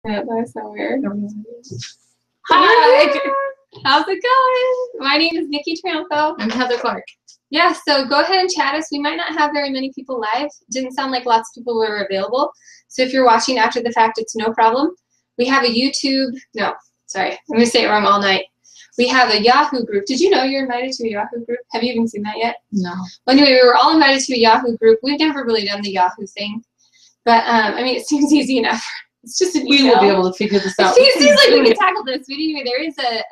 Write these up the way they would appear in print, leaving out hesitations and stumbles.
Yeah, that was so weird. Hi! How's it going? My name is Nikki Trionfo. I'm Heather Clark. Yeah, so go ahead and chat us. We might not have very many people live. Didn't sound like lots of people were available. So if you're watching after the fact, it's no problem. We have a YouTube, no, sorry, I'm going to say it wrong all night. We have a Yahoo group. Did you know you're invited to a Yahoo group? Have you even seen that yet? No. Well, anyway, we were all invited to a Yahoo group. We've never really done the Yahoo thing. But, I mean, it seems easy enough. It's just an email. We will be able to figure this out. It seems like we can tackle this. But anyway, there is a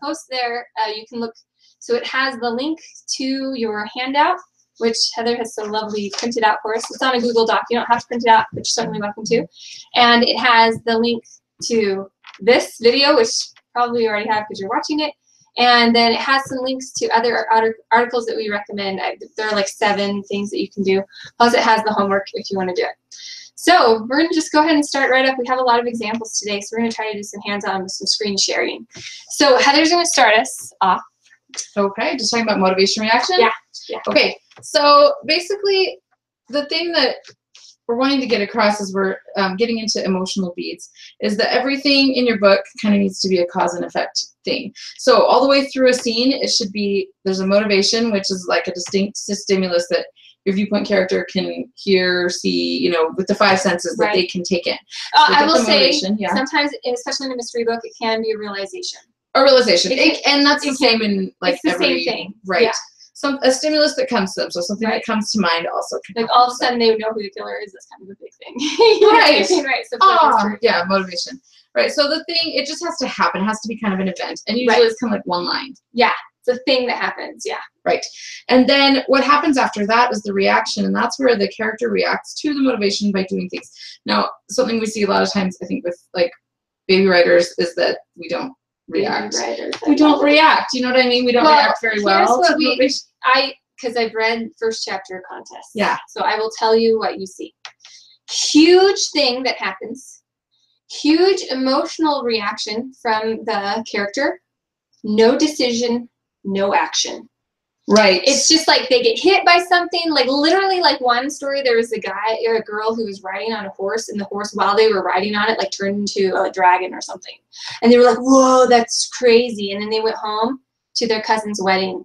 post there. You can look. So it has the link to your handout, which Heather has so lovely printed out for us. It's on a Google Doc. You don't have to print it out, but you're certainly welcome to. And it has the link to this video, which probably you already have because you're watching it. And then it has some links to other articles that we recommend. There are like 7 things that you can do. Plus it has the homework if you want to do it. So we're going to just go ahead and start right up. We have a lot of examples today, so we're going to try to do some hands-on with some screen sharing. So Heather's going to start us off. Okay, just talking about motivation reaction? Yeah. Okay, so basically the thing that we're wanting to get across as we're getting into emotional beats is that everything in your book kind of needs to be a cause and effect thing. So all the way through a scene, it should be, there's a motivation, which is like a distinct stimulus that your viewpoint character can hear, see, you know, with the 5 senses that they can take in. So I will say, sometimes, especially in a mystery book, it can be a realization. A realization. And that's the same in like every, same thing. Right. Yeah. A stimulus that comes to them, so something that comes to mind also. Like all of a sudden they would know who the killer is. That's kind of a big thing. Right. Right. So yeah, motivation. Right. So the thing, it just has to happen. It has to be kind of an event, and usually it's kind of like one line. Yeah. It's a thing that happens. Yeah. Right. And then what happens after that is the reaction, and that's where the character reacts to the motivation by doing things. Now, something we see a lot of times, I think, with like baby writers is that we don't react. We don't react. You know what I mean? We don't react very well. Because I've read first chapter contest. Yeah. So I will tell you what you see. Huge thing that happens. Huge emotional reaction from the character. No decision, no action. Right. It's just like they get hit by something. Like literally, like one story, there was a guy or a girl who was riding on a horse, and the horse, while they were riding on it, like turned into a dragon or something. And they were like, "Whoa, that's crazy!" And then they went home to their cousin's wedding,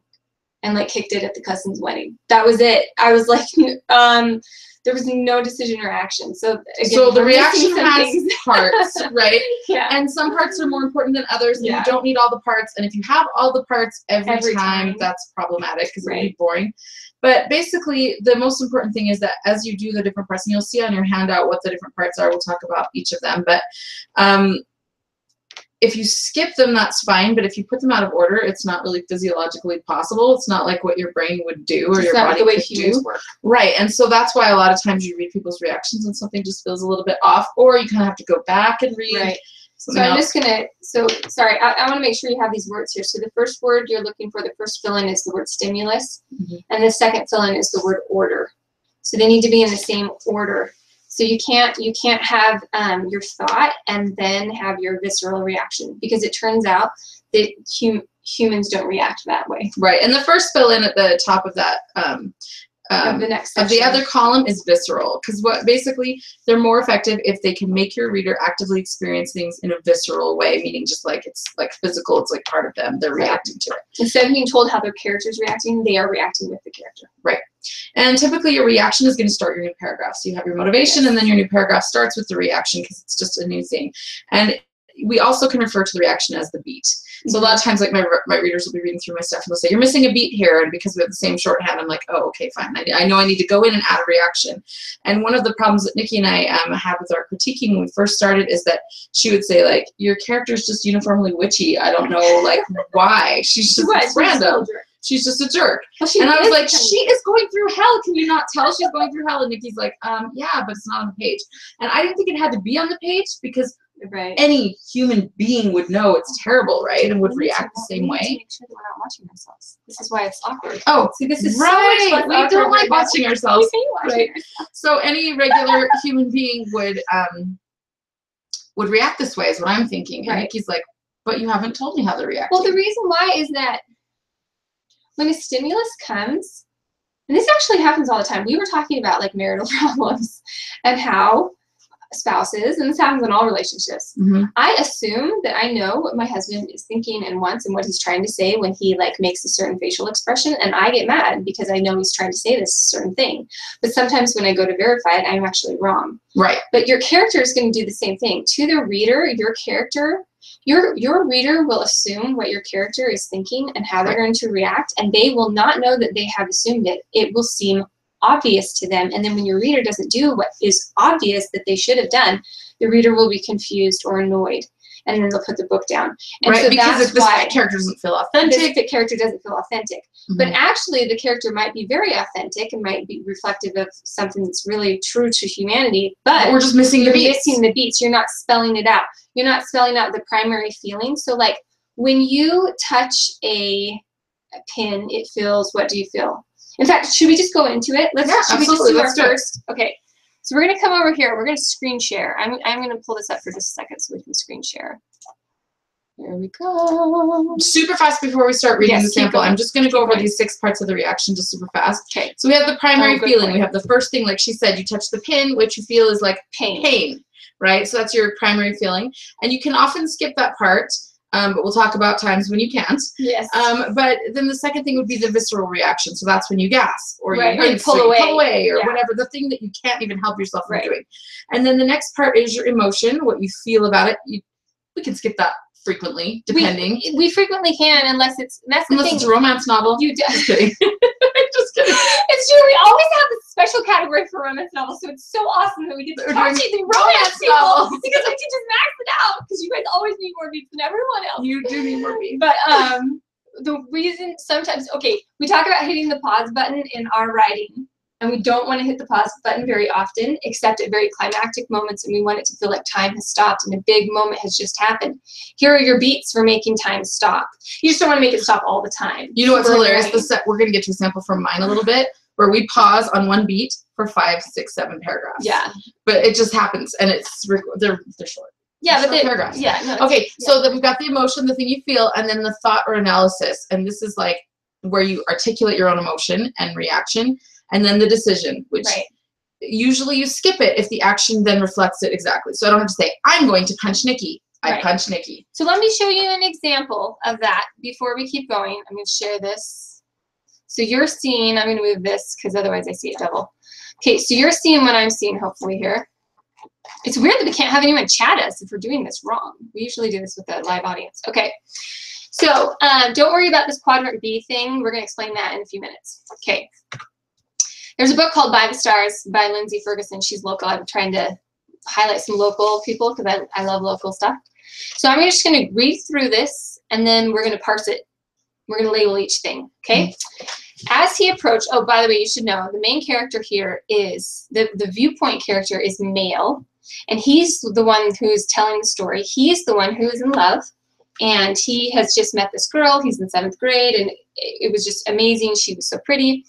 and like kicked it at the cousin's wedding. That was it. I was like, there was no decision or action. So again, so the reaction has parts, right? Yeah. And some parts are more important than others. And you don't need all the parts. And if you have all the parts every time, that's problematic because it would be boring. But basically, the most important thing is that as you do the different parts, and you'll see on your handout what the different parts are. We'll talk about each of them. But if you skip them, that's fine. But if you put them out of order, it's not really physiologically possible. It's not like what your brain would do or your body could do. Right. And so that's why a lot of times you read people's reactions and something just feels a little bit off, or you kind of have to go back and read. Right. So I'm just going to, sorry, I want to make sure you have these words here. So the first word you're looking for, the first fill-in is the word stimulus, and the second fill-in is the word order. So they need to be in the same order. So you can't have your thought and then have your visceral reaction, because it turns out that humans don't react that way. Right, and the first fill-in at the top of that of the next section. Of the other column is visceral, because what basically they're more effective if they can make your reader actively experience things in a visceral way, meaning just like it's like physical, it's like part of them. They're reacting to it. Instead of being told how their character's reacting, they are reacting with the character. Right. And typically your reaction is going to start your new paragraph. So you have your motivation, and then your new paragraph starts with the reaction because it's just a new thing. And we also can refer to the reaction as the beat. So a lot of times, like my readers will be reading through my stuff and they'll say, "You're missing a beat here," and because we have the same shorthand, I'm like, "Oh, okay, fine. I know I need to go in and add a reaction." And one of the problems that Nikki and I had with our critiquing when we first started is that she would say, like, "Your character's just uniformly witchy. I don't know, like, why. She's just random. She's just a jerk." Well, and I was like, "She is going through hell. Can you not tell she's going through hell?" And Nikki's like, "Yeah, but it's not on the page." And I didn't think it had to be on the page because any human being would know it's terrible, right? And would react the same way. To make sure that we're not watching ourselves. This is why it's awkward. Oh, see, this is right. So much we don't like watching ourselves. Right. So any regular human being would react this way, is what I'm thinking. And Nikki's like, "But you haven't told me how they're reacting." Well, the reason why is that when a stimulus comes, and this actually happens all the time. We were talking about like marital problems and how spouses, and this happens in all relationships, Mm-hmm. I assume that I know what my husband is thinking and wants and what he's trying to say when he like makes a certain facial expression, and I get mad because I know he's trying to say this certain thing. But sometimes when I go to verify it, I'm actually wrong. Right. But your character is going to do the same thing. To the reader, your character, your reader will assume what your character is thinking and how they're going to react, and they will not know that they have assumed it. It will seem obvious to them, and then when your reader doesn't do what is obvious that they should have done, the reader will be confused or annoyed, and then they'll put the book down. And right, so because that's if this why character doesn't feel authentic, the character doesn't feel authentic. Mm-hmm. But actually, the character might be very authentic and might be reflective of something that's really true to humanity. But we're just missing the beats. Missing the beats. You're not spelling it out. You're not spelling out the primary feeling. So, like when you touch a pin, it feels. What do you feel? In fact, should we just go into it? Should we just do our first? Okay. So we're gonna come over here. We're gonna screen share. I'm gonna pull this up for just a second so we can screen share. There we go. Super fast before we start reading the sample, I'm just going to go over going. these 6 parts of the reaction just super fast. Okay. So we have the primary feeling. Point. We have the first thing, like she said, you touch the pin, which you feel is like pain, right? So that's your primary feeling. And you can often skip that part, but we'll talk about times when you can't. Yes. But then the second thing would be the visceral reaction. So that's when you gasp or right. you pull away or whatever, the thing that you can't even help yourself from doing. And then the next part is your emotion, what you feel about it. We can skip that frequently, depending. We frequently can, unless it's a romance novel. You do. Just kidding. Just kidding. It's true. We always have this special category for romance novels, so it's so awesome that we get to talk to the romance novels because I can just max it out because you guys always need more beats than everyone else. You do need more beats. But the reason sometimes, okay, we talk about hitting the pause button in our writing. And we don't want to hit the pause button very often, except at very climactic moments, and we want it to feel like time has stopped and a big moment has just happened. Here are your beats for making time stop. You just don't want to make it stop all the time. You know what's hilarious? We're going to get to a sample from mine a little bit, where we pause on one beat for 5, 6, 7 paragraphs. Yeah. But it just happens, and they're short. Yeah, but paragraphs. Yeah. No, okay, so that we've got the emotion, the thing you feel, and then the thought or analysis, and this is like where you articulate your own emotion and reaction. And then the decision, which usually you skip it if the action then reflects it exactly. So I don't have to say, I'm going to punch Nikki. I punch Nikki. So let me show you an example of that before we keep going. I'm going to share this. So you're seeing, I'm going to move this because otherwise I see it double. Okay, so you're seeing what I'm seeing hopefully here. It's weird that we can't have anyone chat us if we're doing this wrong. We usually do this with a live audience. Okay, so don't worry about this quadrant B thing. We're going to explain that in a few minutes. Okay. There's a book called By the Stars by Lindsay Ferguson. She's local. I'm trying to highlight some local people because I love local stuff. So I'm just going to read through this, and then we're going to parse it. We're going to label each thing, okay? As he approached, oh, by the way, you should know, the main character here is, the viewpoint character is male, and he's the one who's telling the story. He's the one who is in love, and he has just met this girl. He's in 7th grade, and it was just amazing. She was so pretty.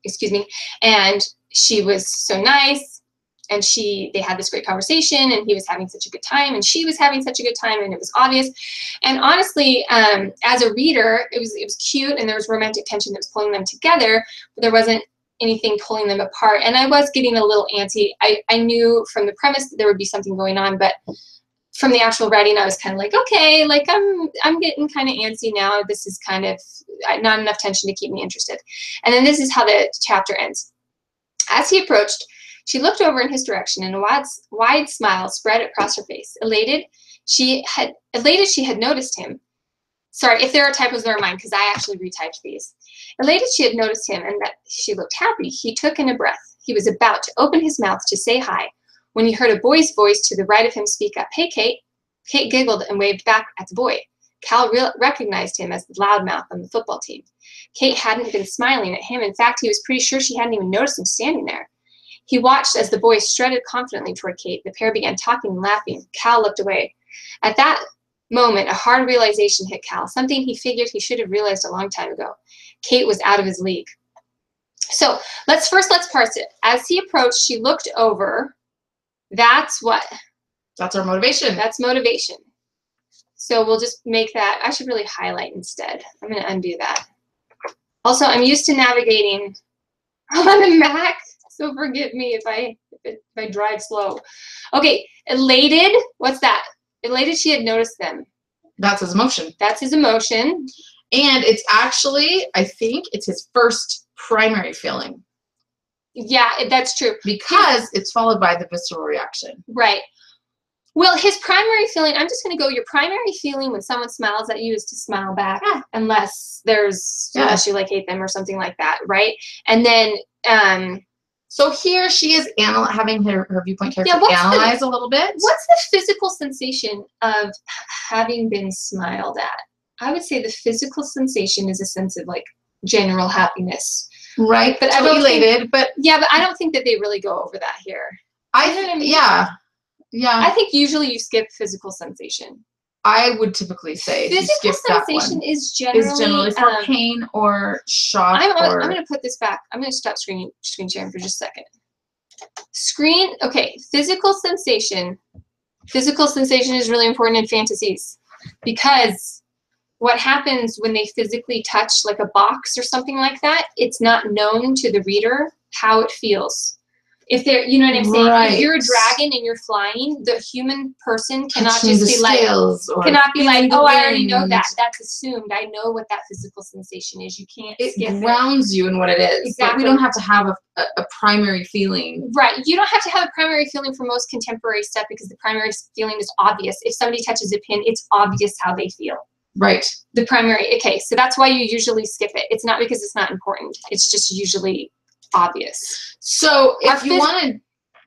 Excuse me, and she was so nice, and they had this great conversation, and he was having such a good time, and she was having such a good time, and it was obvious. And honestly, as a reader, it was cute, and there was romantic tension that was pulling them together, but there wasn't anything pulling them apart. And I was getting a little antsy. I knew from the premise that there would be something going on, but from the actual writing, I was kind of like, okay, like I'm getting kind of antsy now. This is kind of not enough tension to keep me interested. And then this is how the chapter ends. As he approached, she looked over in his direction, and a wide smile spread across her face. Elated, she had noticed him. Sorry, if there are typos, they're mine, because I actually retyped these. Elated, she had noticed him, and that she looked happy. He took in a breath. He was about to open his mouth to say hi, when he heard a boy's voice to the right of him speak up. Hey, Kate. Kate giggled and waved back at the boy. Cal recognized him as the loudmouth on the football team. Kate hadn't been smiling at him. In fact, he was pretty sure she hadn't even noticed him standing there. He watched as the boy strutted confidently toward Kate. The pair began talking and laughing. Cal looked away. At that moment, a hard realization hit Cal, something he figured he should have realized a long time ago. Kate was out of his league. So let's parse it. As he approached, she looked over. That's what? That's our motivation. That's motivation. So we'll just make that. I should really highlight instead. I'm going to undo that. Also, I'm used to navigating on a Mac, so forgive me if if I drive slow. Okay, elated, what's that? Elated, she had noticed them. That's his emotion. That's his emotion. And it's actually, I think, it's his first primary feeling. Yeah, that's true. Because it's followed by the visceral reaction. Right. Well, his primary feeling, I'm just going to go, your primary feeling when someone smiles at you is to smile back, unless unless you like hate them or something like that, right? And then, so here she is having her viewpoint character analyze a little bit. What's the physical sensation of having been smiled at? I would say the physical sensation is a sense of like general happiness. Right, but I'm elated, but yeah, but I don't think that they really go over that here. I think, yeah. I think usually you skip physical sensation. I would typically say physical sensation is generally for pain or shock. I'm going to put this back. I'm going to stop screen sharing for just a second. Okay, physical sensation. Physical sensation is really important in fantasies because what happens when they physically touch like a box or something like that, it's not known to the reader how it feels. If they're, you know what I'm saying? Right. If you're a dragon and you're flying, the human person cannot just be like, oh, I already know that. That's assumed. I know what that physical sensation is. You can't skip it. It grounds you in what it is. Exactly. But we don't have to have a primary feeling. Right. You don't have to have a primary feeling for most contemporary stuff because the primary feeling is obvious. If somebody touches a pin, it's obvious how they feel. Right. The primary, okay, so that's why you usually skip it. It's not because it's not important. It's just usually obvious. So if you wanted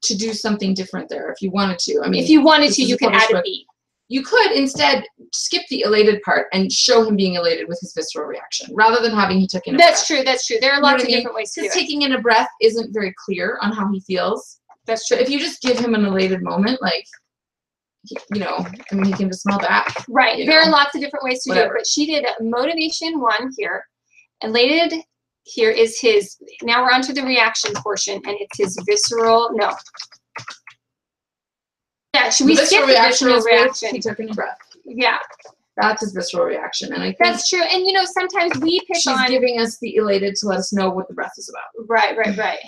to do something different there, if you wanted to, I mean, if you wanted to, you could add a beat. You could instead skip the elated part and show him being elated with his visceral reaction, rather than having he took in a breath. That's true. That's true. There are lots of different ways to do it. Because taking in a breath isn't very clear on how he feels. That's true. But if you just give him an elated moment, like, you know, I mean, he can just smell that. Right. There are lots of different ways to do it. But she did motivation 1 here. Elated here is his, now we're on to the reaction portion, and it's his visceral, no. Yeah, should we skip the visceral reaction? He took in a breath. Yeah. That's his visceral reaction. And I think that's true. And, you know, sometimes we pick on. She's giving us the elated to let us know what the breath is about. Right, right, right.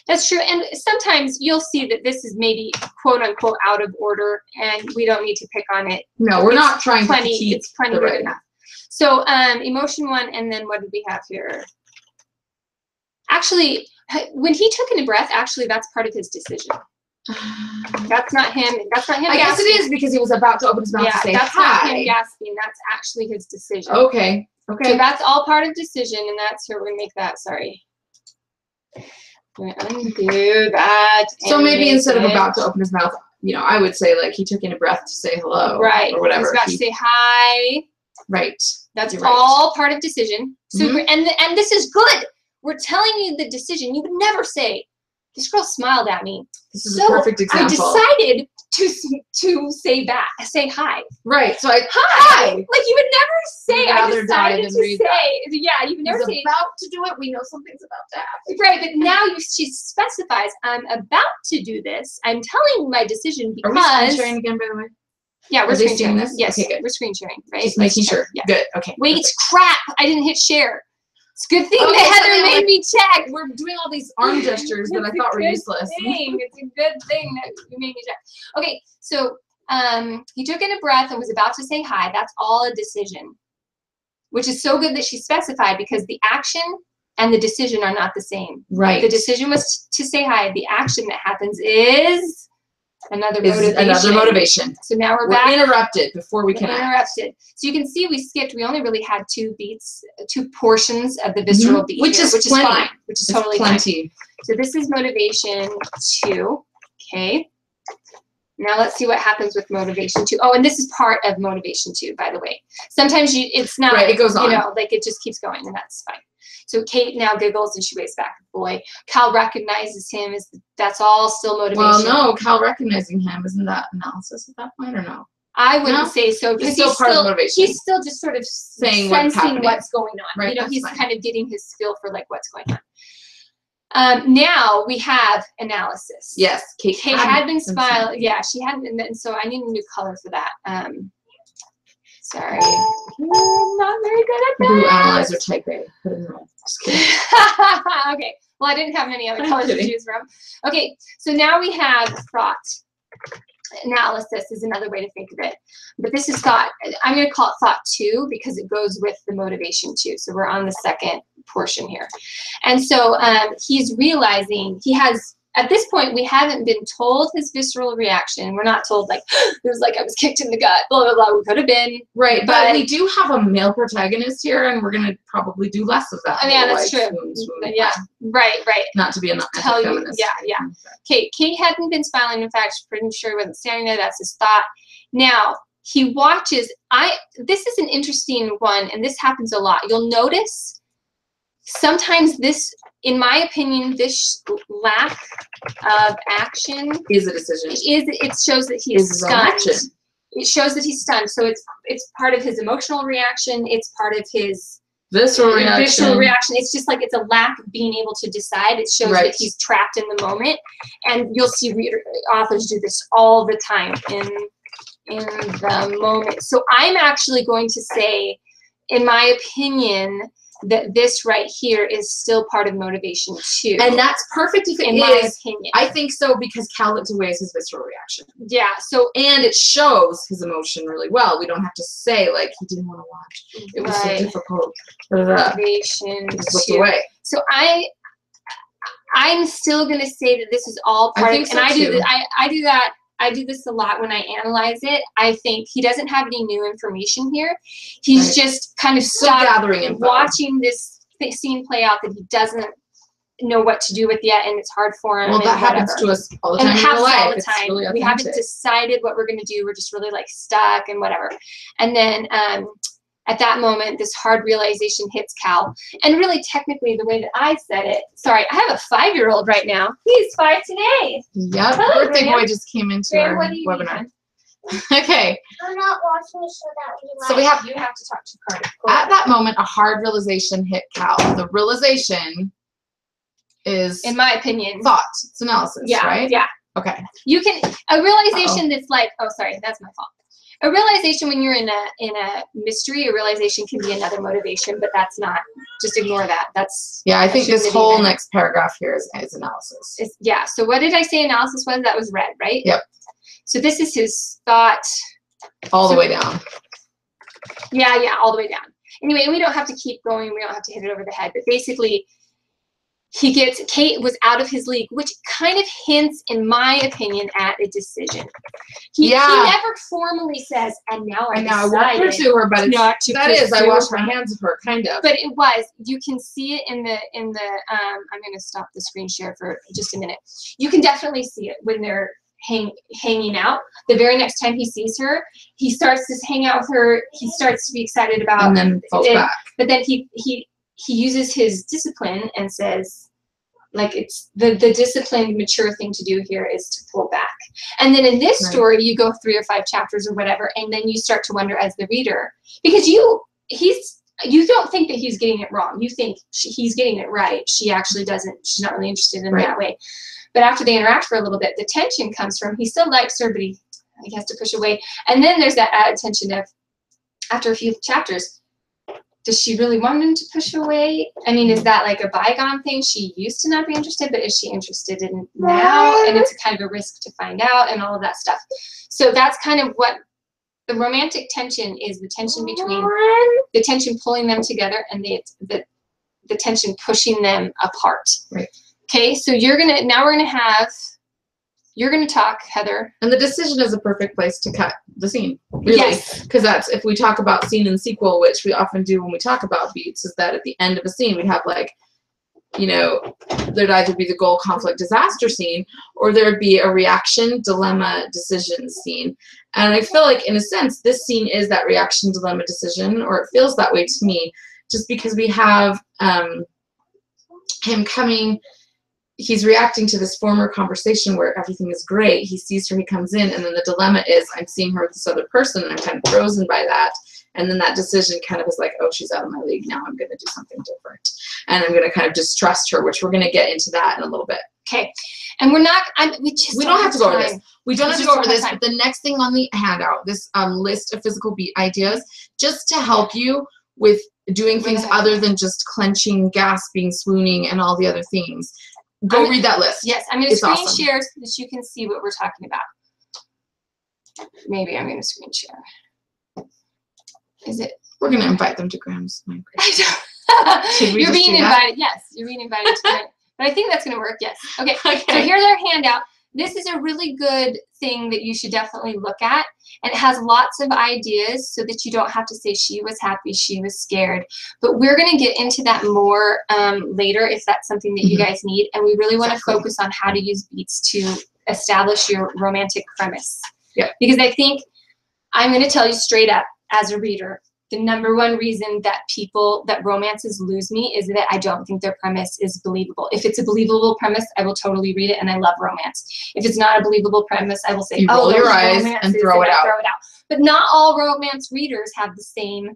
That's true. And sometimes you'll see that this is maybe quote unquote out of order and we don't need to pick on it. No, we're not trying to keep it's plenty good enough. So emotion 1, and then what did we have here? Actually, when he took in a breath, actually that's part of his decision. That's not him. That's not him. I guess it is because he was about to open his mouth to say that's hi. not him gasping. That's actually his decision. Okay. Okay. So that's all part of decision, and that's here. We're gonna make that. Sorry. We're gonna undo that. So maybe instead of about to open his mouth, you know, I would say like he took in a breath to say hello. Right. Or whatever. He was about to say hi. Right. That's all part of decision. Super. And this is good. We're telling you the decision. You would never say, this girl smiled at me. This is a perfect example. I decided to say back, say hi. Right. So hi. Like you would never say. I decided to say. Yeah, you would never say. About to do it. We know something's about to happen. Right, but now she specifies. I'm about to do this. I'm telling my decision because. Are we screen sharing again, by the way? Yeah, we're screen sharing. This? Yes, okay, good. We're screen sharing. Right. Just making sure. Yeah. Good. Okay. Wait, crap! I didn't hit share. It's a good thing that Heather made me check. We're doing all these arm gestures that I thought were useless. It's a good thing that you made me check. Okay, so he took in a breath and was about to say hi. That's all a decision, which is so good that she specified because the action and the decision are not the same. Right. The decision was to say hi. The action that happens is another motivation. So now we're back. Interrupted before we can interrupted. So you can see we skipped. We only really had 2 beats, 2 portions of the visceral beat, which is fine. Which is totally plenty. Fine. So this is motivation 2. Okay. Now let's see what happens with motivation 2. Oh, and this is part of motivation 2, by the way. Sometimes it's not. Right. It goes on. You know, like it just keeps going, and that's fine. So Kate now giggles and she waves back at the boy. Cal recognizes him as that's all still motivation. Well, no, Cal recognizing him, isn't that analysis at that point or no? I wouldn't say so because he's still part of motivation. He's still just sort of saying sensing what's going on. Right, you know, he's kind of getting his feel for like what's going on. Now we have analysis. Yes, Kate had been smiling. Yeah, she hadn't, and so I need a new color for that. Sorry, I'm not very good at that. Blue analyzer type A. Put in red. Just kidding. Okay, Well, I didn't have many other colors to choose from. Okay, so now we have thought. Analysis is another way to think of it. But this is thought. I'm going to call it thought 2 because it goes with the motivation 2. So we're on the second portion here. And so he's realizing he has, at this point, we haven't been told his visceral reaction. We're not told, like, it was like I was kicked in the gut, blah, blah, blah. We could have been. Right, but we do have a male protagonist here, and we're going to probably do less of that. Yeah, that's true. Yeah, right. Not to be an anti-feminist. Yeah. Okay, Kate hadn't been smiling. In fact, she's pretty sure he wasn't standing there. That's his thought. Now, he watches. This is an interesting one, and this happens a lot. You'll notice sometimes this, in my opinion, this lack of action is a decision. It shows that he is stunned. It shows that he's stunned. So it's part of his emotional reaction. It's part of his visceral reaction. It's just like it's a lack of being able to decide. It shows that he's trapped in the moment. And you'll see authors do this all the time in the moment. So I'm actually going to say, in my opinion, that this right here is still part of motivation 2. And that's perfect if it is. In my opinion. I think so, because Cal looked away as his visceral reaction. Yeah, so. And it shows his emotion really well. We don't have to say, like, he didn't want to watch. It was so difficult. Motivation 2. Just looked away. So I'm still going to say that this is all part of, and I do this a lot when I analyze it. I think he doesn't have any new information here. He's just kind of stuck watching this scene play out that he doesn't know what to do with yet, and it's hard for him. Well, that happens to us all the time. And it happens all the time. Really we haven't decided what we're going to do. We're just really like stuck and whatever. And then at that moment, this hard realization hits Cal. And really, technically, the way that I said it, sorry, I have a 5-year-old right now. He's 5 today. Yep, hello, birthday boy just came into our webinar. Okay. I'm not watching the show that we like. So you have to talk to Carter. At that moment, a hard realization hit Cal. The realization is, in my opinion, thought. It's analysis, right? Yeah. Okay. You can, a realization that's like, oh, sorry, that's my fault. A realization when you're in a mystery, a realization can be another motivation, but that's not, just ignore that. That's, yeah, I think this whole next paragraph here is analysis. Yeah, so what did I say analysis was? That was red, right? Yep. So this is his thought. All the way down. Yeah, all the way down. Anyway, we don't have to keep going. We don't have to hit it over the head, but basically, Kate was out of his league, which kind of hints, in my opinion, at a decision. He never formally says, and now I won't pursue her, but not to that is, I wash my hands of her, kind of. But it was, you can see it in the, I'm going to stop the screen share for just a minute. You can definitely see it when they're hanging out. The very next time he sees her, he starts to hang out with her. He starts to be excited about, and then falls back. But then he uses his discipline and says, like, it's the disciplined, mature thing to do here is to pull back. And then in this story, you go 3 or 5 chapters or whatever, and then you start to wonder as the reader, because you don't think that he's getting it wrong. You think he's getting it right. She actually doesn't. She's not really interested in that way. But after they interact for a little bit, the tension comes from, he still likes her, but he has to push away. And then there's that added tension of, after a few chapters, does she really want him to push away? I mean, is that like a bygone thing? She used to not be interested, but is she interested in now? And it's kind of a risk to find out and all of that stuff. So that's kind of what the romantic tension is, the tension between the tension pulling them together and the tension pushing them apart. Right. Okay, so now we're gonna talk, Heather. And the decision is a perfect place to cut the scene, really. Yes. Because that's, if we talk about scene and sequel, which we often do when we talk about beats, is that at the end of a scene, we'd have, like, you know, there'd either be the goal, conflict, disaster scene, or there'd be a reaction, dilemma, decision scene. And I feel like, in a sense, this scene is that reaction, dilemma, decision, or it feels that way to me, just because we have him coming. He's reacting to this former conversation where everything is great. He sees her, he comes in, and then the dilemma is, I'm seeing her with this other person, and I'm kind of frozen by that. And then that decision kind of is like, oh, she's out of my league now. I'm going to do something different. And I'm going to kind of distrust her, which we're going to get into that in a little bit. Okay. And we're not, we don't have to go over this. We don't have to go over this, but the next thing on the handout, this list of physical beat ideas, just to help you with doing things other than just clenching, gasping, swooning, and all the other things. Go read that list. Yes, I'm going to screen awesome. share so that you can see what we're talking about. Maybe I'm going to screen share. Is it? We're going to invite them to Graham's Minecraft. You're being invited. Yes, you're being invited to it. But I think that's going to work. Yes. Okay. So here's our handout. This is a really good thing that you should definitely look at. And it has lots of ideas so that you don't have to say she was happy, she was scared. But we're going to get into that more later if that's something that you guys need. And we really want to focus on how to use beats to establish your romantic premise. Yeah. Because I think I'm going to tell you straight up as a reader, the #1 reason that romances lose me is that I don't think their premise is believable. If it's a believable premise, I will totally read it, and I love romance. If it's not a believable premise, I will say, you roll your eyes and throw it out. But not all romance readers have the same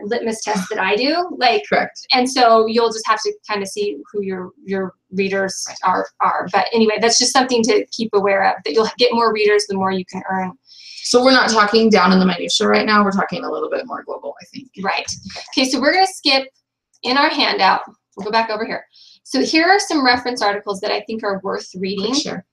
litmus test that I do. Correct. And so you'll just have to kind of see who your readers are. But anyway, that's just something to keep aware of, that you'll get more readers the more you can earn. So we're not talking down in the minutia right now. We're talking a little bit more global, I think. Right. Okay, so we're going to skip in our handout. We'll go back over here. So here are some reference articles that I think are worth reading. Click share.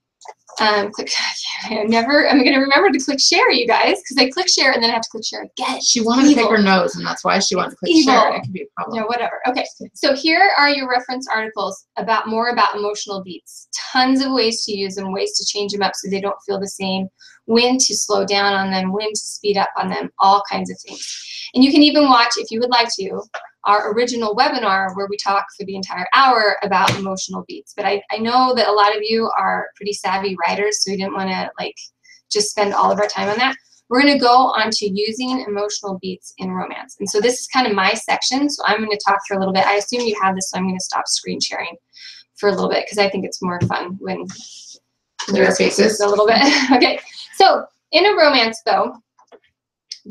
I'm going to remember to click share, you guys, because I click share and then I have to click share again. She wanted to pick her nose, and that's why she wanted to click share. It could be a problem. No, whatever. Okay, so here are your reference articles more about emotional beats. Tons of ways to use them, ways to change them up so they don't feel the same, when to slow down on them, when to speed up on them, all kinds of things. And you can even watch, if you would like to, our original webinar where we talk for the entire hour about emotional beats. But I know that a lot of you are pretty savvy writers, so we didn't want to just spend all of our time on that. We're going to go on to using emotional beats in romance. And so this is kind of my section, so I'm going to talk for a little bit. I assume you have this, so I'm going to stop screen sharing for a little bit because I think it's more fun when your faces a little bit. Okay, so in a romance though,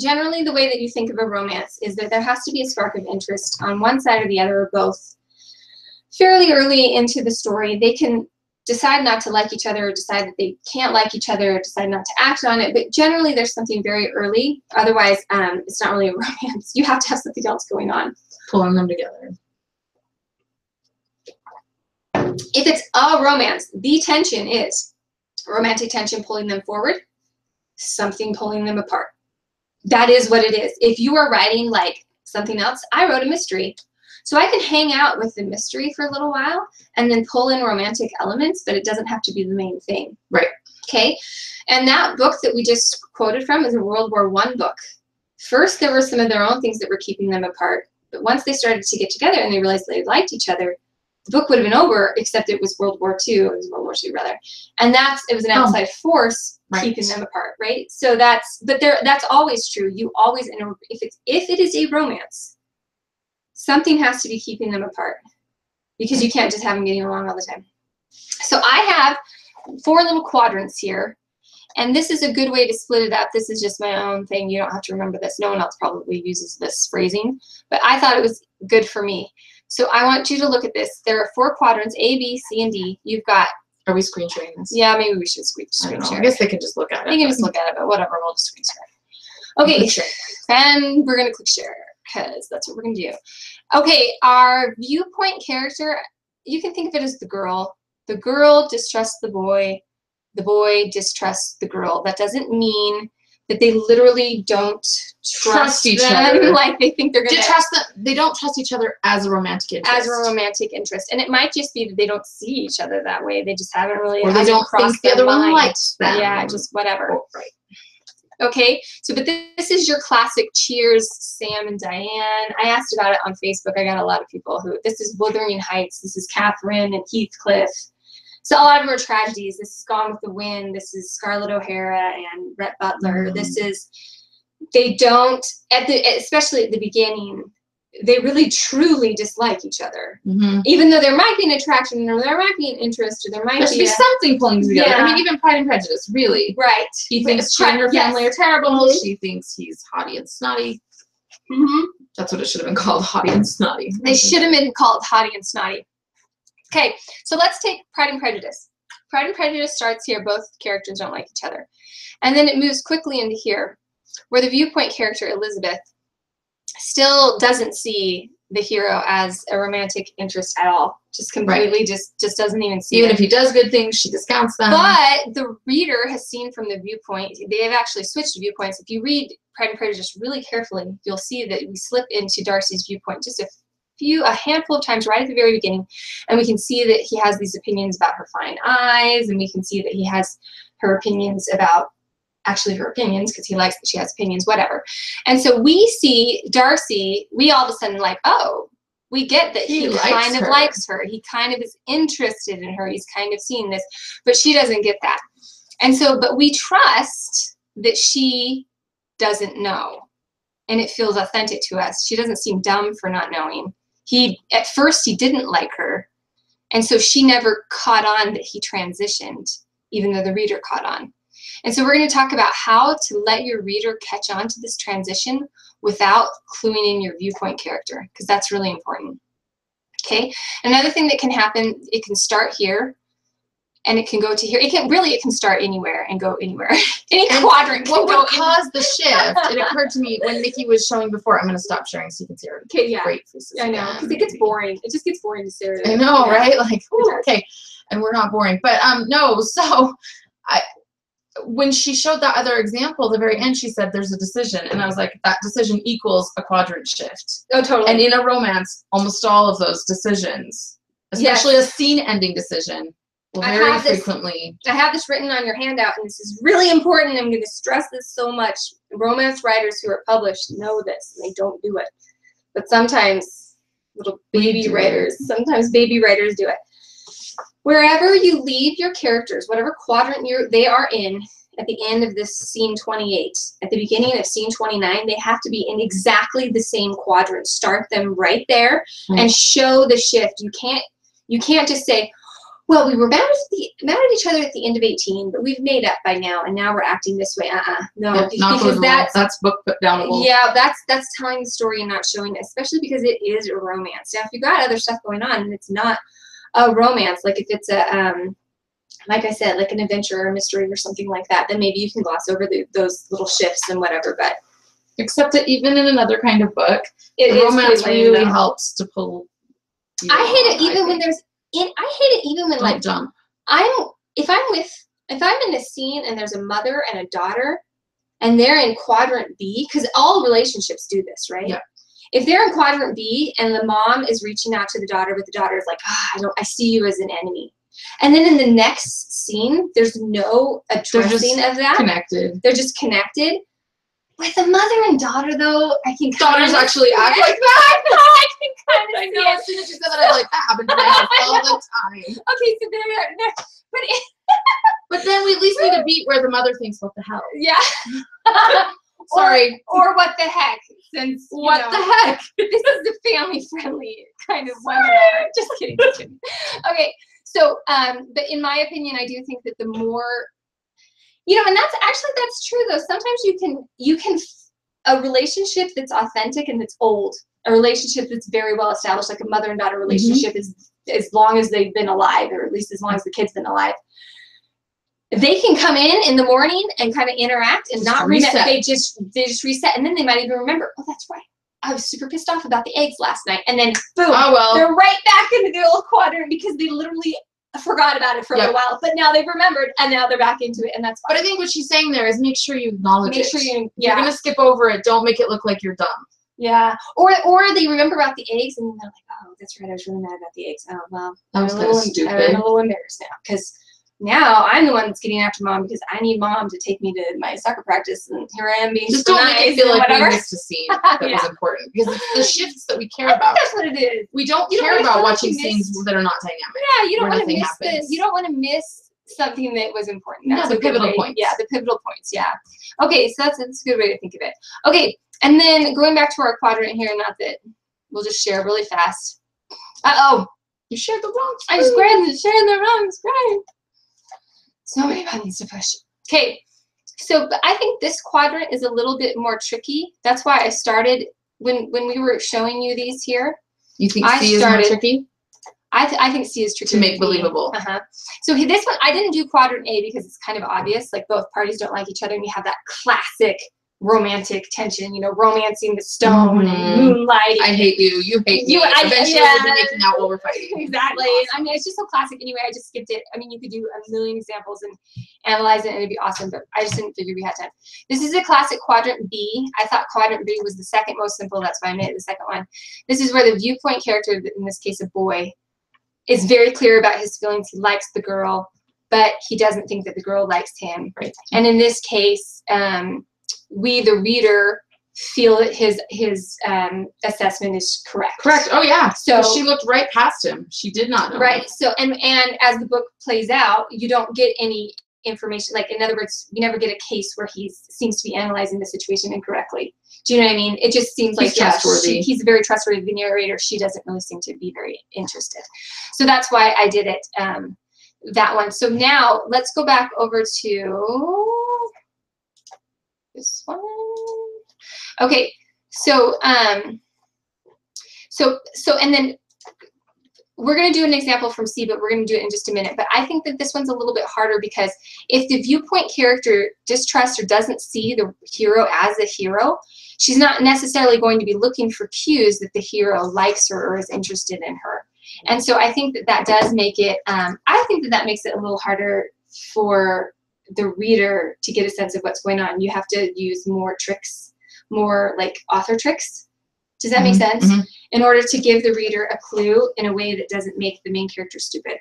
generally the way that you think of a romance is that there has to be a spark of interest on one side or the other, or both. Fairly early into the story, they can decide not to like each other, or decide that they can't like each other, or decide not to act on it, but generally there's something very early. Otherwise, it's not really a romance. You have to have something else going on. Pulling them together. If it's a romance, the tension is romantic tension pulling them forward, something pulling them apart. That is what it is. If you are writing something else, I wrote a mystery. So I can hang out with the mystery for a little while and then pull in romantic elements, but it doesn't have to be the main thing. Right. Okay. And that book that we just quoted from is a World War I book. First, there were some of their own things that were keeping them apart. But once they started to get together and they realized they liked each other, the book would have been over, except it was World War II. It was World War II, rather. And it was an outside force keeping them apart, right? So that's always true. You always, if it is a romance, something has to be keeping them apart, because you can't just have them getting along all the time. So I have 4 little quadrants here, and this is a good way to split it up. This is just my own thing. You don't have to remember this. No one else probably uses this phrasing, but I thought it was good for me. So I want you to look at this. There are 4 quadrants, A, B, C, and D. You've got... Are we screen sharing this? Yeah, maybe we should screen share. I guess they can just look at it. They can just look at it, but whatever. We'll just screen share. Okay, and we're going to click share, because that's what we're going to do. Okay, our viewpoint character, you can think of it as the girl. The girl distrusts the boy distrusts the girl. That doesn't mean that they literally don't trust each other. Like they think they're going to trust them. They don't trust each other as a romantic interest. As a romantic interest. And it might just be that they don't see each other that way. They just haven't really, or they don't think the other one likes them. Yeah, just whatever. Oh, right. Okay, so but this is your classic Cheers, Sam and Diane. I asked about it on Facebook. I got a lot of people who, this is Wuthering Heights, this is Catherine and Heathcliff. So a lot of them are tragedies. This is Gone with the Wind, this is Scarlett O'Hara and Rhett Butler. This is, they don't, especially at the beginning, they really truly dislike each other. Even though there might be an attraction, or there might be an interest, or there might be something pulling together. Yeah. I mean, even Pride and Prejudice, really. Right. He thinks she and her family are terrible. She thinks he's haughty and snotty. That's what it should have been called, haughty and snotty. They should have been called haughty and snotty. Okay, so let's take Pride and Prejudice. Pride and Prejudice starts here. Both characters don't like each other. And then it moves quickly into here, where the viewpoint character, Elizabeth, still doesn't see the hero as a romantic interest at all. Just completely just doesn't even see Even it. if he does good things, she discounts them. But the reader has seen from the viewpoint, they've actually switched viewpoints. If you read Pride and Prejudice really carefully, you'll see that we slip into Darcy's viewpoint just a handful of times right at the very beginning, and we can see that he has these opinions about her fine eyes, and we can see that he has her opinions about, actually her opinions, because he likes that she has opinions, whatever. And so we see Darcy, we all of a sudden like, oh, we get that he kind of likes her. He kind of is interested in her. He's kind of seeing this, but she doesn't get that. And so, but we trust that she doesn't know, and it feels authentic to us. She doesn't seem dumb for not knowing. At first he didn't like her, and so she never caught on that he transitioned, even though the reader caught on. And so we're going to talk about how to let your reader catch on to this transition without cluing in your viewpoint character, because that's really important. Okay, another thing that can happen, it can start here, and it can go to here. It can start anywhere and go anywhere. Any quadrant can go. What caused the shift? It occurred to me when Nikki was showing before. I'm going to stop sharing so you can see her. Okay, yeah. Great faces. I know, because it gets boring. It just gets boring to stare at. I know, right? Like, okay, and we're not boring, but no. So, when she showed that other example, the very end, she said, "There's a decision," and I was like, "That decision equals a quadrant shift." Oh, totally. And in a romance, almost all of those decisions, especially a scene-ending decision, will very frequently. I have this written on your handout, and this is really important. I'm going to stress this so much. Romance writers who are published know this, and they don't do it. But sometimes little baby writers do it. Wherever you leave your characters, whatever quadrant they are in at the end of this scene 28, at the beginning of scene 29, they have to be in exactly the same quadrant. Start them right there and show the shift. You can't just say, well, we were mad at each other at the end of 18, but we've made up by now, and now we're acting this way. No, because that's book put downable. Yeah, that's telling the story and not showing it, especially because it is a romance. Now, if you've got other stuff going on and it's not a romance, like if it's a like I said, like an adventure or a mystery or something like that, then maybe you can gloss over those little shifts and whatever. But except that even in another kind of book, romance really helps to pull. I hate it even when there's. I hate it even when like jump. if I'm in a scene and there's a mother and a daughter, and they're in quadrant B, because all relationships do this, right? Yeah. If they're in quadrant B and the mom is reaching out to the daughter, but the daughter is like, I see you as an enemy. And then in the next scene, there's no addressing of that. They're just connected. With a mother and daughter, though, I can daughters actually act like that. I can kind of see as soon as you said that, I'm like, that happens to me all the time. Okay, so there. But then we at least need a beat where the mother thinks, "What the hell?" Yeah. Sorry. Or what the heck? Since what the heck? This is a family-friendly kind of webinar. Just kidding. Okay, so but in my opinion, I do think that the more. And that's true though. Sometimes you can a relationship that's authentic and that's old, a relationship that's very well established, like a mother and daughter relationship is as long as they've been alive, or at least as long as the kid's been alive. They can come in the morning and kind of interact and not reset. They just reset, and then they might even remember, oh, that's right, I was super pissed off about the eggs last night, and then boom, they're right back into the old quadrant because they literally forgot about it for a little while, but now they've remembered and now they're back into it, and that's fine. But I think what she's saying there is make sure you acknowledge it. Make sure you're gonna skip over it. Don't make it look like you're dumb. Yeah. Or they remember about the eggs and they're like, oh, that's right, I was really mad about the eggs. Oh well, I'm a little embarrassed now because now I'm the one that's getting after mom because I need mom to take me to my soccer practice, and here I am being just don't make it feel like whatever. We missed a scene that was important, because it's the shifts that we care about. That's what it is. We don't care about watching scenes that are not dynamic. Yeah, you don't want to miss you don't want to miss something that was important. That's the pivotal points. Yeah, the pivotal points. Yeah. Okay, so that's a good way to think of it. Okay, and then going back to our quadrant here, not that we'll just share really fast. You shared the wrong screen. I just shared the wrong screen. So many buttons to push. Okay, so but I think this quadrant is a little bit more tricky. That's why I started when we were showing you these here. You think C is more tricky? I think C is tricky to make believable. So this one I didn't do quadrant A because it's kind of obvious. Like both parties don't like each other, and you have that classic romantic tension, you know, romancing the stone and moonlight. I hate you. You hate me. Eventually we'll be making out while we're fighting. Exactly. Awesome. I mean, it's just so classic anyway. I just skipped it. I mean, you could do a million examples and analyze it and it'd be awesome, but I just didn't figure we had time. This is a classic quadrant B. I thought quadrant B was the second most simple. That's why I made it the second one. This is where the viewpoint character, in this case a boy, is very clear about his feelings. He likes the girl, but he doesn't think that the girl likes him. Right. And in this case, we, the reader, feel that his assessment is correct. Correct. Oh yeah. So she looked right past him. She did not know. Right. So and as the book plays out, you don't get any information. Like, in other words, you never get a case where he seems to be analyzing the situation incorrectly. Do you know what I mean? It just seems like trustworthy. He's very trustworthy. The narrator, she doesn't really seem to be very interested. So that's why I did it that one. So now let's go back over to this one. Okay, so and then we're going to do an example from C, but we're going to do it in just a minute. But I think that this one's a little bit harder because if the viewpoint character distrusts or doesn't see the hero as a hero, she's not necessarily going to be looking for cues that the hero likes her or is interested in her. And so I think that that does make it, I think that that makes it a little harder for the reader to get a sense of what's going on. You have to use more tricks, more like author tricks. Does that make sense? In order to give the reader a clue in a way that doesn't make the main character stupid.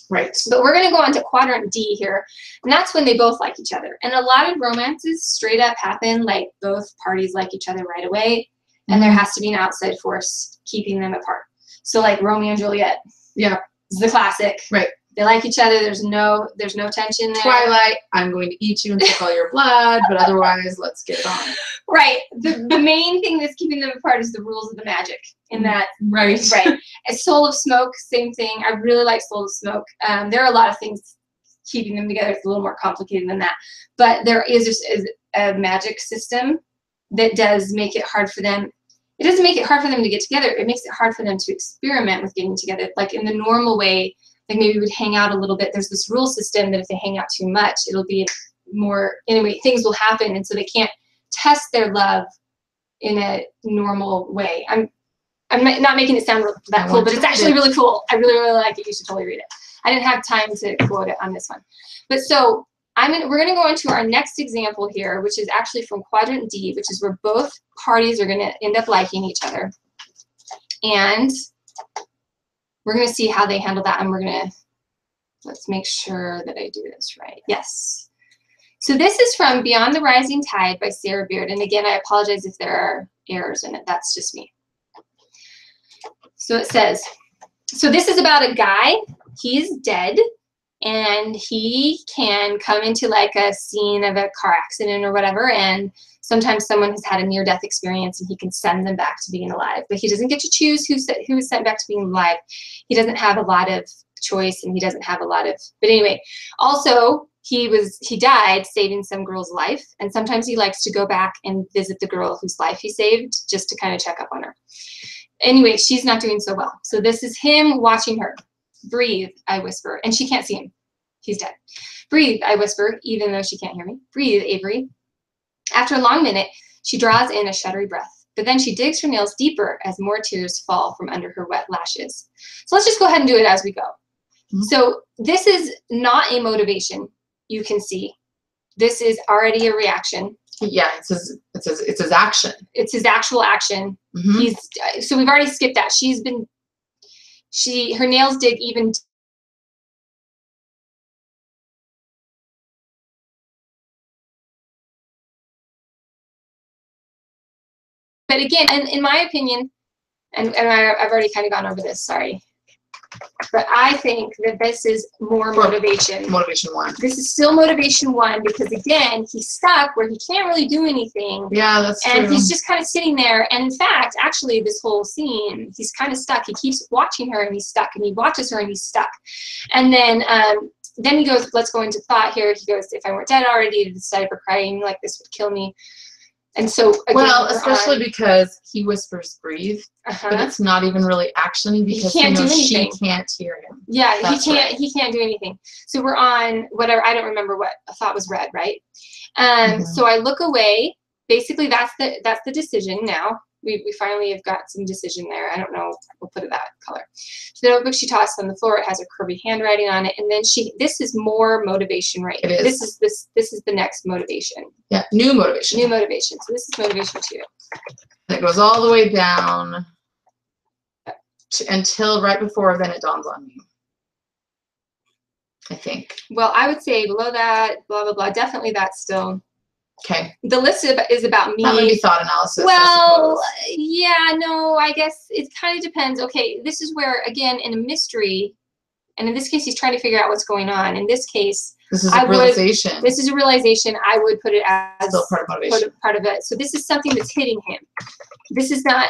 Right. But we're going to go on to quadrant D here, and that's when they both like each other. And a lot of romances straight up happen, like both parties like each other right away, and there has to be an outside force keeping them apart. So like Romeo and Juliet. Yeah. Is the classic. Right. They like each other. There's no tension there. Twilight, I'm going to eat you and take all your blood, but otherwise, let's get it on. Right. The main thing that's keeping them apart is the rules of the magic. In that, right. A Soul of Smoke, same thing. I really like Soul of Smoke. There are a lot of things keeping them together. It's a little more complicated than that. But there is a magic system that does make it hard for them. It doesn't make it hard for them to get together. It makes it hard for them to experiment with getting together. Like in the normal way, like maybe we would hang out a little bit. There's this rule system that if they hang out too much, it'll be more, anyway, things will happen. And so they can't test their love in a normal way. I'm not making it sound that cool, but it's actually really cool. I really, really like it. You should totally read it. I didn't have time to quote it on this one. But so we're going to go into our next example here, which is actually from quadrant D, which is where both parties are going to end up liking each other. And we're going to see how they handle that, and let's make sure that I do this right. Yes. So this is from Beyond the Rising Tide by Sarah Beard. And again, I apologize if there are errors in it. That's just me. So it says, so this is about a guy. He's dead, and he can come into like a scene of a car accident or whatever, and sometimes someone has had a near-death experience and he can send them back to being alive. But he doesn't get to choose who is sent back to being alive. He doesn't have a lot of choice, and he doesn't have a lot of, but anyway, also he died saving some girl's life, and sometimes he likes to go back and visit the girl whose life he saved just to kind of check up on her. Anyway, she's not doing so well. So this is him watching her. Breathe, I whisper, and she can't see him. He's dead. Breathe, I whisper, even though she can't hear me. Breathe, Avery. After a long minute, she draws in a shuddery breath, but then she digs her nails deeper as more tears fall from under her wet lashes. So let's just go ahead and do it as we go. So this is not a motivation, you can see. This is already a reaction. Yeah, it's his action. It's his actual action. So we've already skipped that. Her nails dig even. But again, in my opinion, and I've already kind of gone over this, sorry. But I think that this is more motivation. Motivation 1. This is still motivation 1 because, again, he's stuck where he can't really do anything. Yeah, that's true. And he's just kind of sitting there. And, in fact, actually, this whole scene, he's kind of stuck. He keeps watching her, and he's stuck. And he watches her, and he's stuck. And then he goes, let's go into thought here. He goes, if I weren't dead already, to decide for crying like this would kill me. And so, again, well, especially because he whispers breathe, but it's not even really action because he can't do anything. She can't hear him. Yeah, he can't do anything. So we're on whatever, I don't remember what I thought was red, right? So I look away, basically that's the decision now. We finally have got some decision there. I don't know. We'll put it that color. So the notebook she tossed on the floor. It has a curvy handwriting on it, and then this is more motivation right here. It is. This is the next motivation. Yeah, new motivation. New motivation. So this is motivation 2. It goes all the way down until right before then it dawns on me. I think. Well, I would say below that, blah, blah, blah. Definitely that's still. Okay. The list is about me. That would be thought analysis. Well, yeah, no, I guess it kind of depends. Okay, this is where, again, in a mystery, and in this case, he's trying to figure out what's going on. In this case, this is a realization. This is a realization. I would put it as still part of motivation. Part of it. So this is something that's hitting him. This is not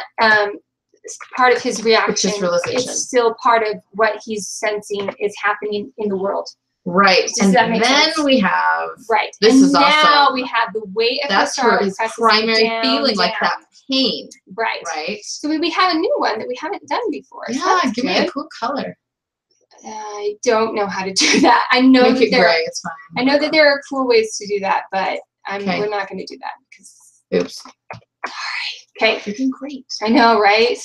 part of his reaction. Which is realization. It's still part of what he's sensing is happening in the world. Right. And then sense? We have right. This and is now awesome. We have the weight of that's the his primary feeling, like that pain. Right. Right. So we have a new one that we haven't done before. Yeah, so give me a cool color. I don't know how to do that. I know Make that it gray, it's fine. I know that there are cool ways to do that, but we're not going to do that because. Oops. Okay. You're doing great. I know, right?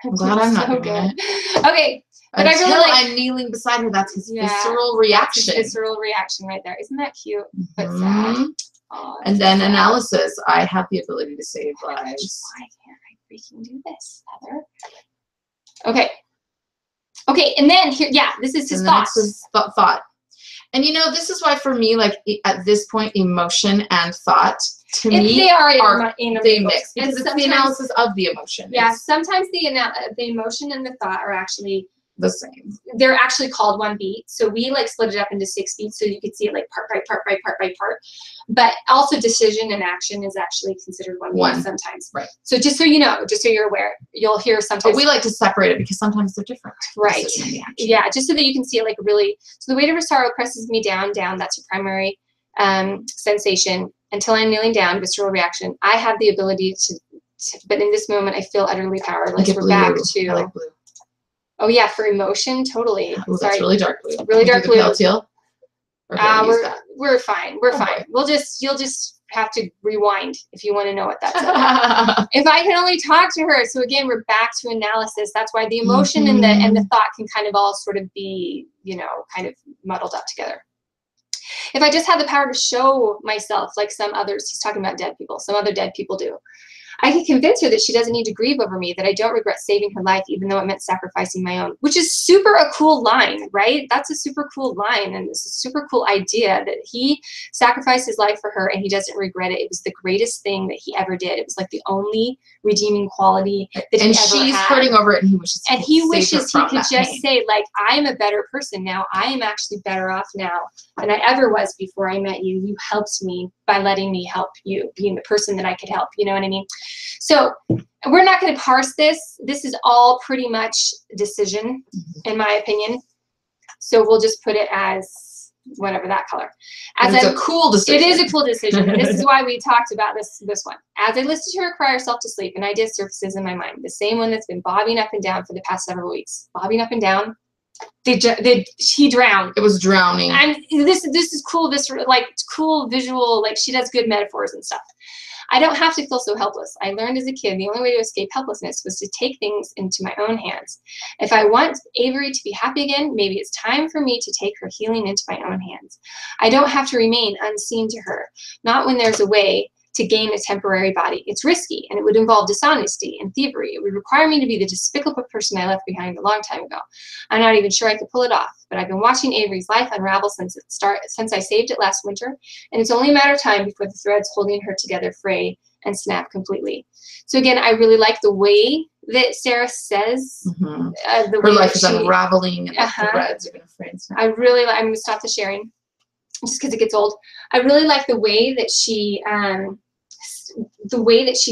I'm glad I'm not doing good. it. Okay. But Until I really like, I'm kneeling beside her, that's his visceral reaction. His visceral reaction right there. Isn't that cute? But sad. Oh, and then sad. Analysis. I have the ability to save lives. Why can't I freaking do this, Heather? Okay. Okay, and then here, this is his thought. Thought. And you know, this is why for me, like at this point, emotion and thought, to me, they mix because it's the analysis of the emotion. Yeah, sometimes the emotion and the thought are actually the same. They're actually called one beat. So we like split it up into 6 beats so you could see it like part by part by part by part. But also decision and action is actually considered one beat sometimes. Right. So just so you know, just so you're aware, you'll hear sometimes. But we like to separate it because sometimes they're different. Right. Yeah, just so that you can see it like really. So the weight of her sorrow presses me down, that's your primary sensation. Until I'm kneeling down, visceral reaction. I have the ability to but in this moment, I feel utterly powerless. We're back to. I like blue. Oh yeah, for emotion, totally. Ooh, that's really dark blue. Really dark blue. Pale teal? We're fine. We're fine. You'll just have to rewind if you want to know what that's about. If I can only talk to her. So again, we're back to analysis. That's why the emotion and the thought can kind of all sort of be, kind of muddled up together. If I just had the power to show myself like some others, he's talking about dead people, some other dead people do. I could convince her that she doesn't need to grieve over me, that I don't regret saving her life, even though it meant sacrificing my own, which is super a cool line, right? That's a super cool line, and it's a super cool idea that he sacrificed his life for her and he doesn't regret it. It was the greatest thing that he ever did. It was like the only redeeming quality that he ever had. And she's hurting over it, and he wishes he could just say, like, I am a better person now. I am actually better off now than I ever was before I met you. You helped me by letting me help you, being the person that I could help. You know what I mean? So we're not going to parse this. This is all pretty much decision, in my opinion. So we'll just put it as whatever that color. It's a cool decision. It is a cool decision. And this is why we talked about this one. As I listened to her cry herself to sleep, an idea surfaces in my mind. The same one that's been bobbing up and down for the past several weeks. Bobbing up and down. He drowned. It was drowning. And this is cool. This like cool visual. Like she does good metaphors and stuff. I don't have to feel so helpless. I learned as a kid the only way to escape helplessness was to take things into my own hands. If I want Avery to be happy again, maybe it's time for me to take her healing into my own hands. I don't have to remain unseen to her, not when there's a way to gain a temporary body. It's risky, and it would involve dishonesty and thievery. It would require me to be the despicable person I left behind a long time ago. I'm not even sure I could pull it off, but I've been watching Avery's life unravel since I saved it last winter, and it's only a matter of time before the threads holding her together fray and snap completely. So again, I really like the way that Sarah says her life is unraveling, and the threads are going to fray and snap. I'm going to stop the sharing just because it gets old. I really like the way that she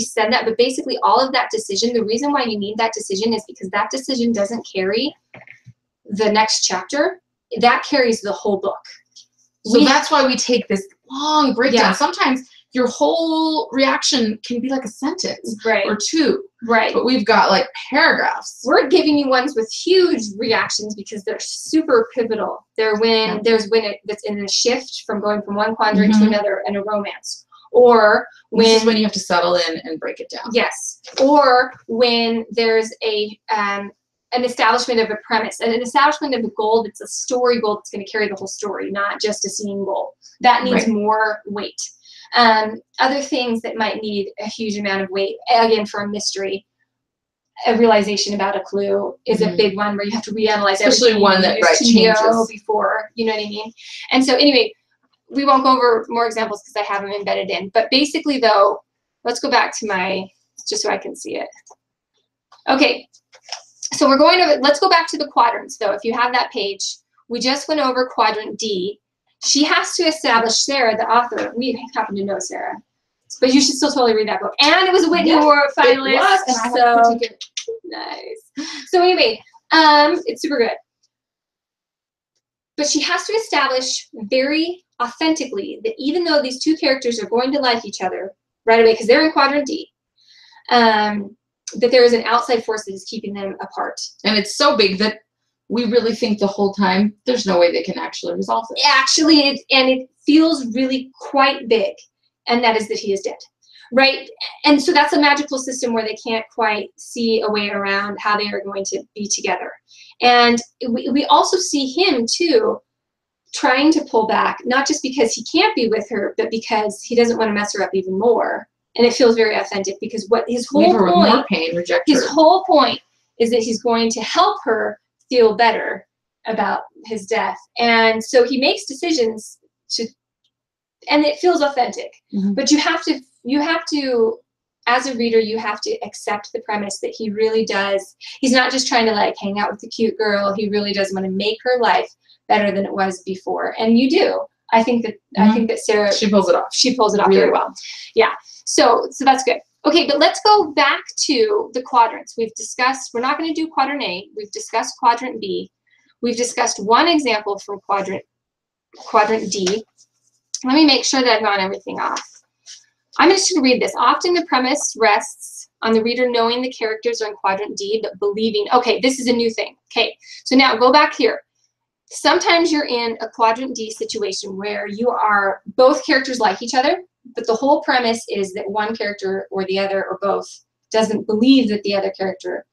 said that, but basically all of that decision, the reason why you need that decision is because that decision doesn't carry the next chapter. That carries the whole book. So that's why we take this long breakdown. Yeah. Sometimes your whole reaction can be like a sentence or two. Right. But we've got like paragraphs. We're giving you ones with huge reactions because they're super pivotal. They're when that's in a shift from going from one quadrant to another in a romance. Or this is when you have to settle in and break it down. Yes. Or when there's an establishment of a premise, an establishment of a goal that's a story goal that's going to carry the whole story, not just a scene goal. That needs more weight. Other things that might need a huge amount of weight, again, for a mystery, a realization about a clue is a big one where you have to reanalyze especially everything one that changes before, you know what I mean? And so anyway, we won't go over more examples because I have them embedded in. But basically, though, let's go back to my, just so I can see it. Okay, so we're going over, let's go back to the quadrants, though. If you have that page, we just went over quadrant D. She has to establish, Sarah, the author, we happen to know Sarah, but you should still totally read that book. And it was a Whitney Award finalist. It was, and I have to take it. Nice. So anyway, it's super good. But she has to establish very authentically that even though these two characters are going to like each other right away, because they're in quadrant D, that there is an outside force that is keeping them apart. And it's so big that we really think the whole time there's no way they can actually resolve it. Actually, it feels really quite big, and that is that he is dead. Right? And so that's a magical system where they can't quite see a way around how they are going to be together. And we also see him, too, trying to pull back, not just because he can't be with her, but because he doesn't want to mess her up even more. And it feels very authentic because what his whole point, more pain, reject his her. whole point is that he's going to help her feel better about his death. And so he makes decisions to, and it feels authentic. But you have to, as a reader, you have to accept the premise that he really does. He's not just trying to like hang out with the cute girl. He really does want to make her life better than it was before. And you do. I think that Sarah, she pulls it off. She pulls it off really very well. Yeah. So that's good. Okay, but let's go back to the quadrants. We've discussed, we're not going to do quadrant A. We've discussed quadrant B. We've discussed one example from quadrant D. Let me make sure that I've gone everything off. I'm just going to read this. Often the premise rests on the reader knowing the characters are in quadrant D, but believing, okay, this is a new thing. Okay, so now go back here. Sometimes you're in a quadrant D situation where you are, both characters like each other, but the whole premise is that one character or the other or both doesn't believe that the other character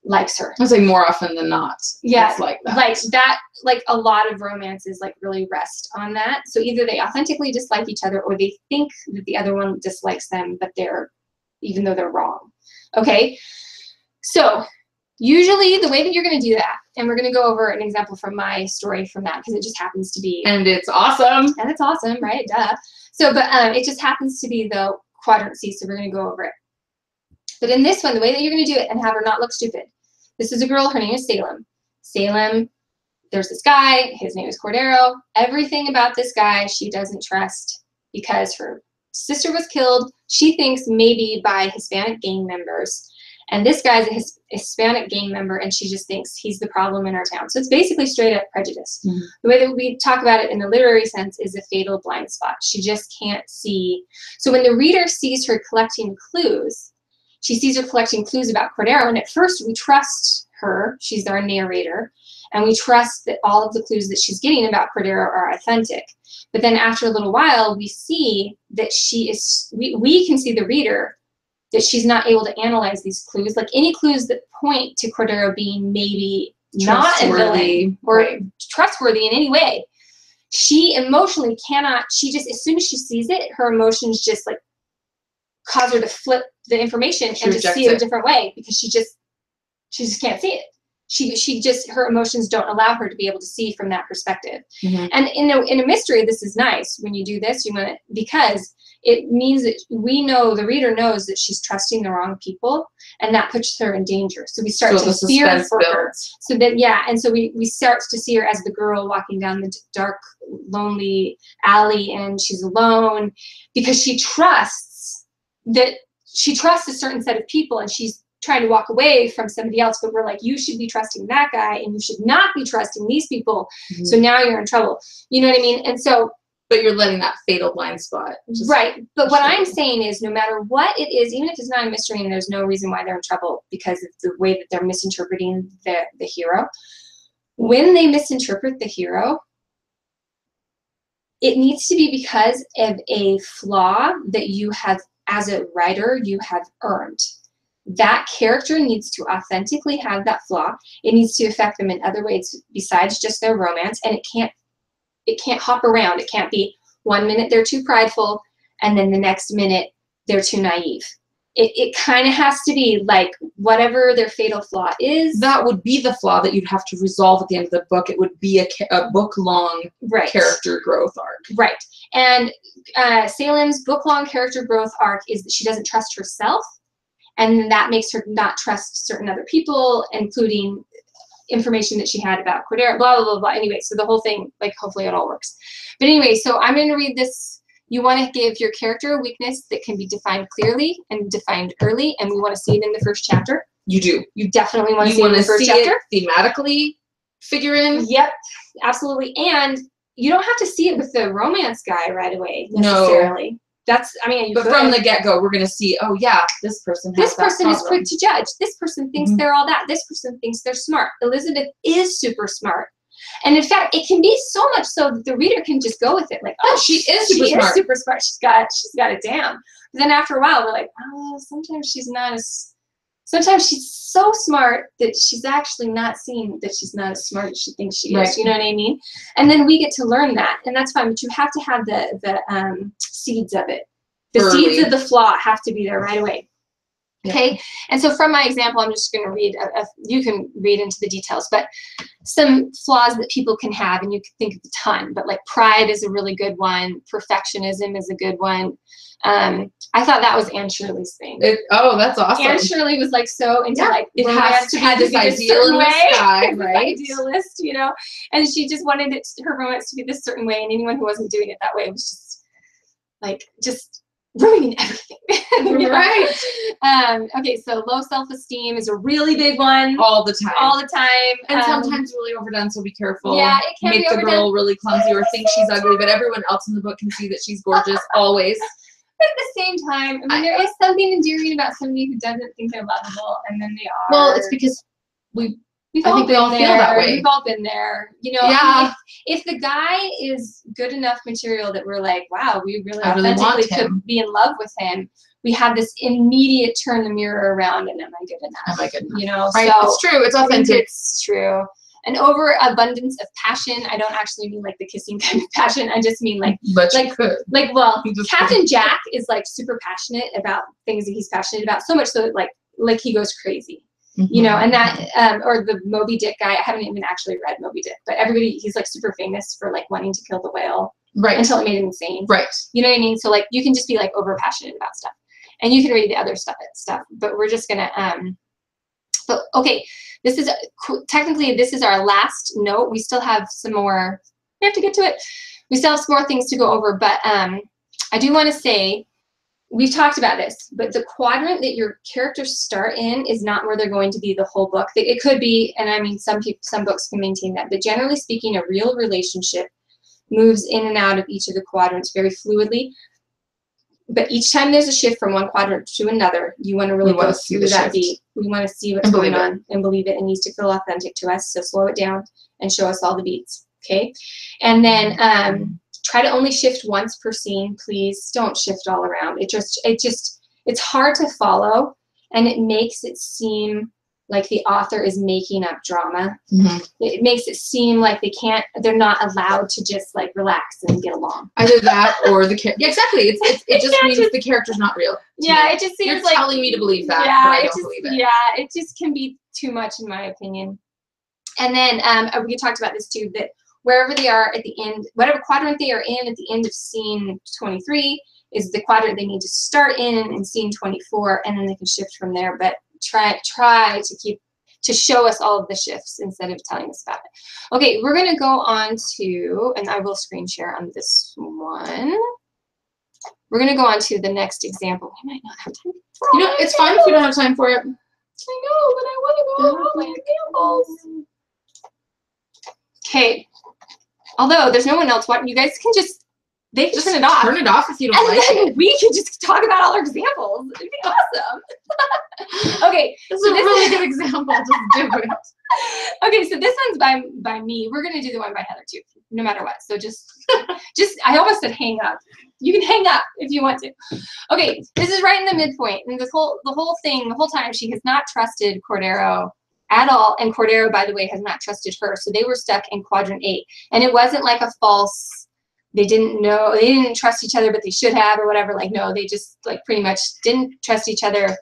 likes her. I was like more often than not. Yeah, it's like that. Like a lot of romances like really rest on that. So either they authentically dislike each other or they think that the other one dislikes them, but even though they're wrong. Okay, so usually the way that you're going to do that, and we're going to go over an example from my story from that because it just happens to be. And it's awesome. And it's awesome, right? Duh. So, but it just happens to be the quadrant C, so we're going to go over it. But in this one, the way that you're going to do it and have her not look stupid, this is a girl, her name is Salem. Salem, there's this guy, his name is Cordero. Everything about this guy she doesn't trust because her sister was killed, she thinks maybe by Hispanic gang members. And this guy's a Hispanic gang member, and she just thinks he's the problem in our town. So it's basically straight up prejudice. The way that we talk about it in the literary sense is a fatal blind spot. She just can't see. So when the reader sees her collecting clues, she sees her collecting clues about Cordero, and at first we trust her. She's our narrator, and we trust that all of the clues that she's getting about Cordero are authentic. But then after a little while, we see that we can see the reader that she's not able to analyze these clues, like any clues that point to Cordero being maybe not a villain or trustworthy in any way. She emotionally cannot, as soon as she sees it, her emotions just like cause her to flip the information and just see it a different way because she just can't see it. Her emotions don't allow her to be able to see from that perspective. And in a mystery, this is nice when you do this, because it means that the reader knows that she's trusting the wrong people, and that puts her in danger. So we start to fear for her. So that, and so we start to see her as the girl walking down the dark, lonely alley, and she's alone because she trusts a certain set of people, and she's trying to walk away from somebody else, but we're like, you should be trusting that guy, and you should not be trusting these people. So now you're in trouble. You know what I mean? And so, but you're letting that fatal blind spot. Right. But what I'm saying is no matter what it is, even if it's not a mystery and there's no reason why they're in trouble because of the way that they're misinterpreting the hero, when they misinterpret the hero, it needs to be because of a flaw that you have, as a writer, you have earned. That character needs to authentically have that flaw. It needs to affect them in other ways besides just their romance, and it can't hop around. It can't be 1 minute they're too prideful, and then the next minute they're too naive. It kind of has to be like whatever their fatal flaw is. That would be the flaw that you'd have to resolve at the end of the book. It would be a book-long character growth arc. Right. And Salem's book-long character growth arc is that she doesn't trust herself, and that makes her not trust certain other people, including information that she had about Cordero, blah, blah, blah, blah. Anyway, so the whole thing, like, hopefully it all works. But anyway, so I'm going to read this. You want to give your character a weakness that can be defined clearly and defined early, and we want to see it in the first chapter. You do. You definitely want to see it in the first chapter. It thematically figure in. Yep, absolutely. And you don't have to see it with the romance guy right away, necessarily. No. That's, I mean, but from the get-go, we're going to see, oh yeah, this person has that problem. Is quick to judge. This person thinks they're all that. This person thinks they're smart. Elizabeth is super smart. And in fact, it can be so much so that the reader can just go with it, like, oh, she is super smart. She's got it down. But then after a while, they're like, oh, sometimes she's so smart that she's actually not seeing that she's not as smart as she thinks she is. You know what I mean? And then we get to learn that, and that's fine. But you have to have the seeds of it. The seeds of the flaw have to be there right away. Okay, and so from my example, I'm just going to read, you can read into the details, but some flaws that people can have, and you can think of a ton, but like pride is a really good one. Perfectionism is a good one. I thought that was Anne Shirley's thing. Oh, that's awesome. Anne Shirley was like so into like it has to be this idealist guy, right? Idealist, you know, and she just wanted her romance to be this certain way, and anyone who wasn't doing it that way was just like ruining everything. Right. Okay, so low self-esteem is a really big one. All the time. And sometimes really overdone, so be careful. Yeah, it can Make be the girl really clumsy or think she's ugly, but everyone else in the book can see that she's gorgeous always. But at the same time, I mean, there is something endearing about somebody who doesn't think they're lovable, and then they are. Well, it's because I think we all feel that way. We've all been there. You know, yeah. I mean, if the guy is good enough material that we're like, wow, we really authentically could be in love with him, we have this immediate turn the mirror around and am I good enough? Am I good enough? You know, right. So it's true. It's authentic. It's true. An overabundance of passion. I don't actually mean like the kissing kind of passion. I just mean Captain Jack is like super passionate about things that he's passionate about, so much so that like he goes crazy. You know, and that, or the Moby Dick guy, I haven't even actually read Moby Dick, but he's like super famous for like wanting to kill the whale. Right. Until it made him insane. Right. You know what I mean? So like you can just be like over passionate about stuff. And you can read the other stuff, but we're just gonna, but okay, technically this is our last note. We still have some more, we have to get to it. We still have some more things to go over, but I do want to say, we've talked about this, but the quadrant that your characters start in is not where they're going to be the whole book. It could be, and I mean, some books can maintain that, but generally speaking, a real relationship moves in and out of each of the quadrants very fluidly. But each time there's a shift from one quadrant to another, you want to really go through that beat. We want to see what's going on and believe it. It needs to feel authentic to us. So slow it down and show us all the beats. Okay. And then try to only shift once per scene. Please don't shift all around. It's hard to follow, and it makes it seem like the author is making up drama. It makes it seem like they're not allowed to just like relax and get along. Either that or the character. Yeah, exactly. It just means the character's not real. Yeah, it just seems You're like telling me to believe that, but I don't believe it. Yeah, it just can be too much in my opinion. And then we talked about this too, that wherever they are at the end, whatever quadrant they are in at the end of scene 23 is the quadrant they need to start in scene 24, and then they can shift from there. But try to show us all of the shifts instead of telling us about it. Okay, we're going to go on to, and I will screen share on this one. We're going to go on to the next example. We might not have time. You know, it's fine if we don't have time for it. I know, but I want to go over all my examples. Okay. Although there's no one else watching, you guys can they can turn it off. Turn it off if you don't like it. And then we can just talk about all our examples. It'd be awesome. Okay. This is a really good example. Just do it. Okay, so this one's by me. We're going to do the one by Heather too, no matter what. So just I almost said hang up. You can hang up if you want to. Okay, this is right in the midpoint. And the whole time, she has not trusted Cordero at all. And Cordero, by the way, has not trusted her. So they were stuck in quadrant 8. And it wasn't like a false, they didn't trust each other, but they should have or whatever. Like, no, they just like pretty much didn't trust each other.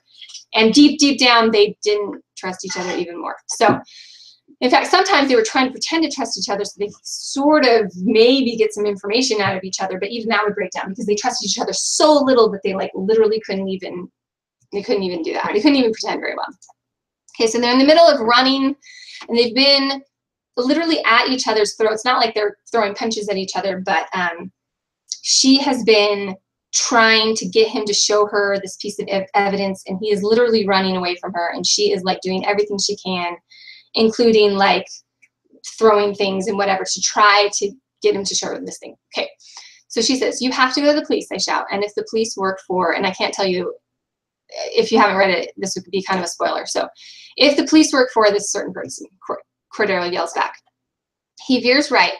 And deep, deep down, they didn't trust each other even more. So, in fact, sometimes they were trying to pretend to trust each other so they could sort of maybe get some information out of each other, but even that would break down because they trusted each other so little that they like literally couldn't even do that. They couldn't even pretend very well. Okay, so they're in the middle of running and they've been literally at each other's throats. Not like they're throwing punches at each other, but she has been trying to get him to show her this piece of evidence, and he is literally running away from her, and she is like doing everything she can, including like throwing things and whatever to try to get him to show her this thing. Okay, so she says, you have to go to the police, I shout. And if the police work for, and I can't tell you, if you haven't read it, this would be kind of a spoiler. So if the police work for this certain person, Cordero yells back. He veers right,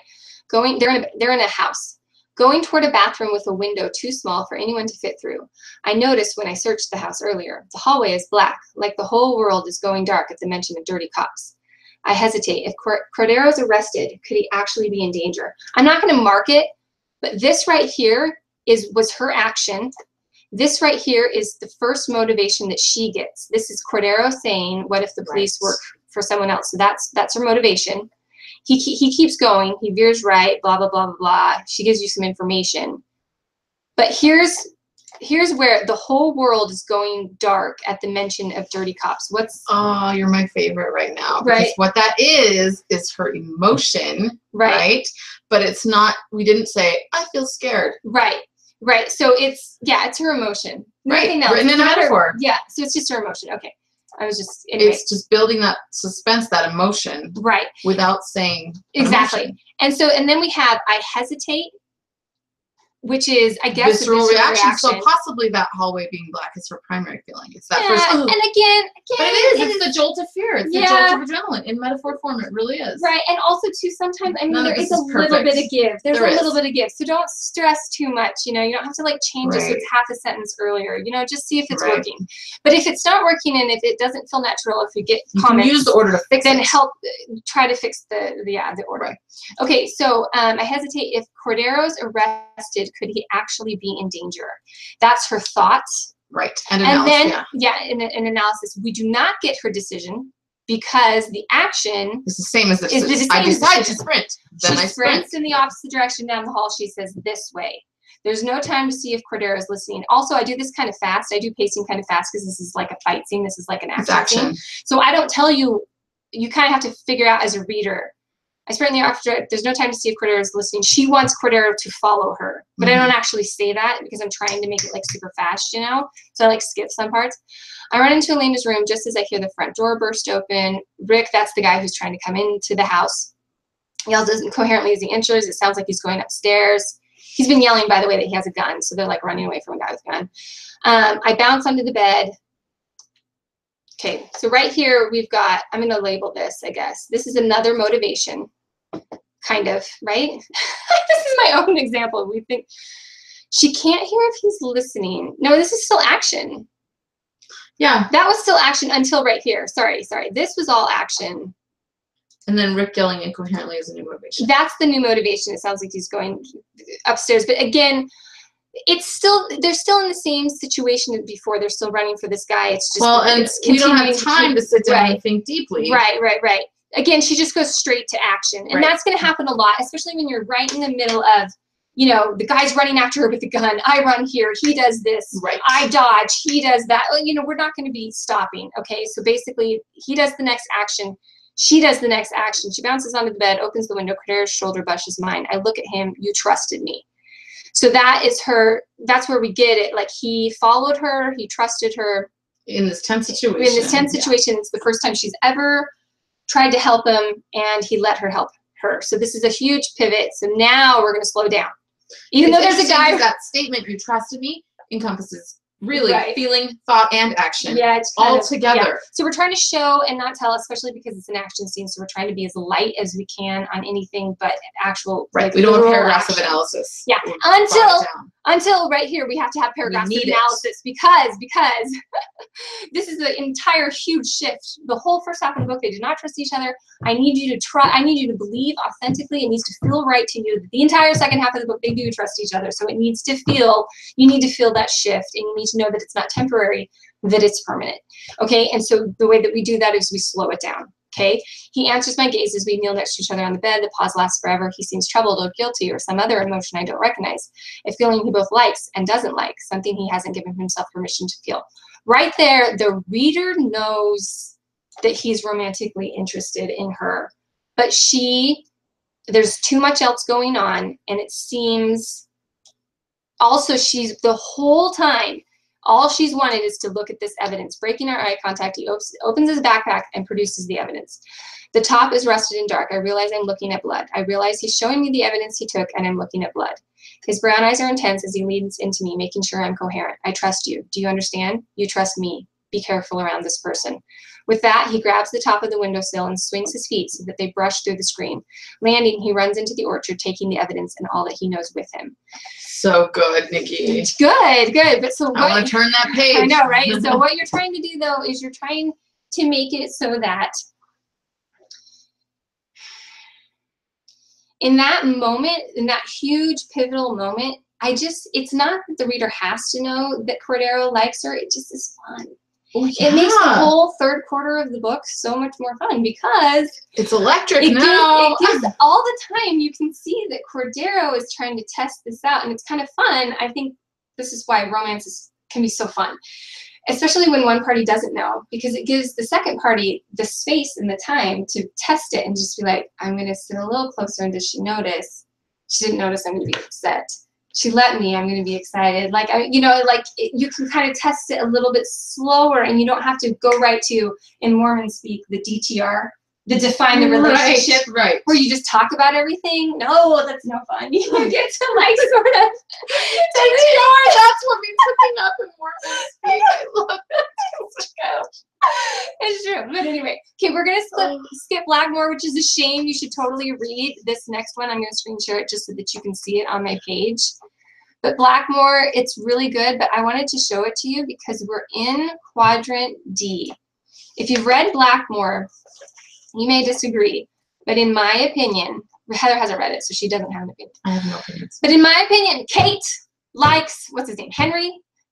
they're in a house, going toward a bathroom with a window too small for anyone to fit through. I noticed when I searched the house earlier. The hallway is black, like the whole world is going dark at the mention of dirty cops. I hesitate. If Cordero's arrested, could he actually be in danger? I'm not going to mark it, but this right here was her action. This right here is the first motivation that she gets. This is Cordero saying, what if the police work for someone else? So that's her motivation. He keeps going. He veers right, blah, blah, blah, blah, blah. She gives you some information. But here's where the whole world is going dark at the mention of dirty cops. Oh, you're my favorite right now. Right. Because what that is her emotion, right? But it's not, we didn't say, I feel scared. Right. Right. So it's her emotion. Nothing else. Written in a metaphor. Yeah. So it's just her emotion. Okay. I was just, anyway. It's just building that suspense, that emotion. Right. Without saying exactly. Emotion. And then we have, I hesitate, which is, I guess, visceral reaction. So possibly that hallway being black is her primary feeling. It's that first. And again, but it is. It's the jolt of fear. It's the jolt of adrenaline in metaphor form. It really is. Right. And also too, sometimes there is a little bit of give. There's a little bit of give. So don't stress too much. You don't have to like change it so it's half a sentence earlier. Just see if it's working. But if it's not working and if it doesn't feel natural, if you get comments, use the order to fix it. Then help try to fix the order. Right. Okay. So I hesitate. If Cordero's arrested, could he actually be in danger? That's her thoughts. Right. And then, in analysis, we do not get her decision because the action is the same as the decision. I decide to sprint. Then I sprint in the opposite direction down the hall. She says, this way. There's no time to see if Cordero is listening. Also, I do this kind of fast. I do pacing kind of fast because this is like a fight scene. This is like an action scene. So I don't tell you. You kind of have to figure out as a reader. I sprint in the opposite direction. There's no time to see if Cordero is listening. She wants Cordero to follow her, but I don't actually say that because I'm trying to make it like super fast, So I like skip some parts. I run into Elena's room just as I hear the front door burst open. Rick, that's the guy who's trying to come into the house, yells as incoherently as he enters. It sounds like he's going upstairs. He's been yelling, by the way, that he has a gun, so they're like running away from a guy with a gun. I bounce under the bed. Okay, so right here we've got, I'm going to label this, I guess. This is another motivation. Kind of, right? This is my own example. We think she can't hear if he's listening. No, this is still action. Yeah. That was still action until right here. Sorry. This was all action. And then Rick yelling incoherently is a new motivation. That's the new motivation. It sounds like he's going upstairs. But again, they're still in the same situation as before. They're still running for this guy. It's just and we don't have time to sit down and think deeply. Right. Again, she just goes straight to action. And that's going to happen a lot, especially when you're right in the middle of, the guy's running after her with a gun. I run here. He does this. Right. I dodge. He does that. We're not going to be stopping. Okay. So basically, he does the next action. She does the next action. She bounces onto the bed, opens the window. Cordero's shoulder brushes mine. I look at him. You trusted me. So that's where we get it. Like he followed her. He trusted her. In this tense situation. It's the first time she's ever tried to help him, and he let her help her. So this is a huge pivot. So now we're going to slow down. Even though there's a guy. That statement, you trusted me, encompasses Really, Right. feeling, thought, and action. Yeah, it's kind all of, together. yeah. So we're trying to show and not tell, especially because it's an action scene. So we're trying to be as light as we can on anything but actual. Right. Like, We don't have literal paragraphs action. of analysis. Yeah. Until right here we have to have paragraphs of analysis because this is an entire huge shift. The whole first half of the book, they did not trust each other. I need you to believe authentically. It needs to feel right to you. The entire second half of the book, they do trust each other. So it needs to feel, you need to feel that shift, and you need to know that it's not temporary, that it's permanent. Okay, and so the way that we do that is we slow it down. Okay, he answers my gaze as we kneel next to each other on the bed. The pause lasts forever. He seems troubled or guilty or some other emotion I don't recognize. A feeling he both likes and doesn't like, something he hasn't given himself permission to feel. Right there, the reader knows that he's romantically interested in her, but there's too much else going on, and it seems also she's the whole time, all she's wanted is to look at this evidence. Breaking our eye contact, he opens his backpack and produces the evidence. The top is rusted and dark. I realize I'm looking at blood. I realize he's showing me the evidence he took, and I'm looking at blood. His brown eyes are intense as he leans into me, making sure I'm coherent. I trust you. Do you understand? You trust me. Be careful around this person. With that, he grabs the top of the windowsill and swings his feet so that they brush through the screen. Landing, he runs into the orchard, taking the evidence and all that he knows with him. So good, Nikki. Good. But so I want to turn that page. I know, right? So what you're trying to do, though, is you're trying to make it so that in that moment, in that huge pivotal moment, it's not that the reader has to know that Cordero likes her. It just is fun. Oh, yeah. It makes the whole third quarter of the book so much more fun because it's electric it now. gives all the time you can see that Cordero is trying to test this out, and it's kind of fun. I think this is why romance can be so fun, especially when one party doesn't know, because it gives the second party the space and the time to test it and just be like, I'm going to sit a little closer, and does she notice? She didn't notice, I'm going to be upset. She let me, I'm going to be excited. Like, you can kind of test it a little bit slower, and you don't have to go right to, in Mormon speak, the DTR, the define the relationship, right. where you just talk about everything. No, that's no fun. You get to like sort of DTR, that's what means hooking up in Mormon speak. I love it. It's true. But anyway, okay, we're going to skip Blackmore, which is a shame. You should totally read this next one. I'm going to screen share it just so that you can see it on my page. But Blackmore, it's really good, but I wanted to show it to you because we're in quadrant D. If you've read Blackmore, you may disagree, but in my opinion, Heather hasn't read it, so she doesn't have an opinion. I have no opinions. But in my opinion, Kate likes, what's his name, Henry,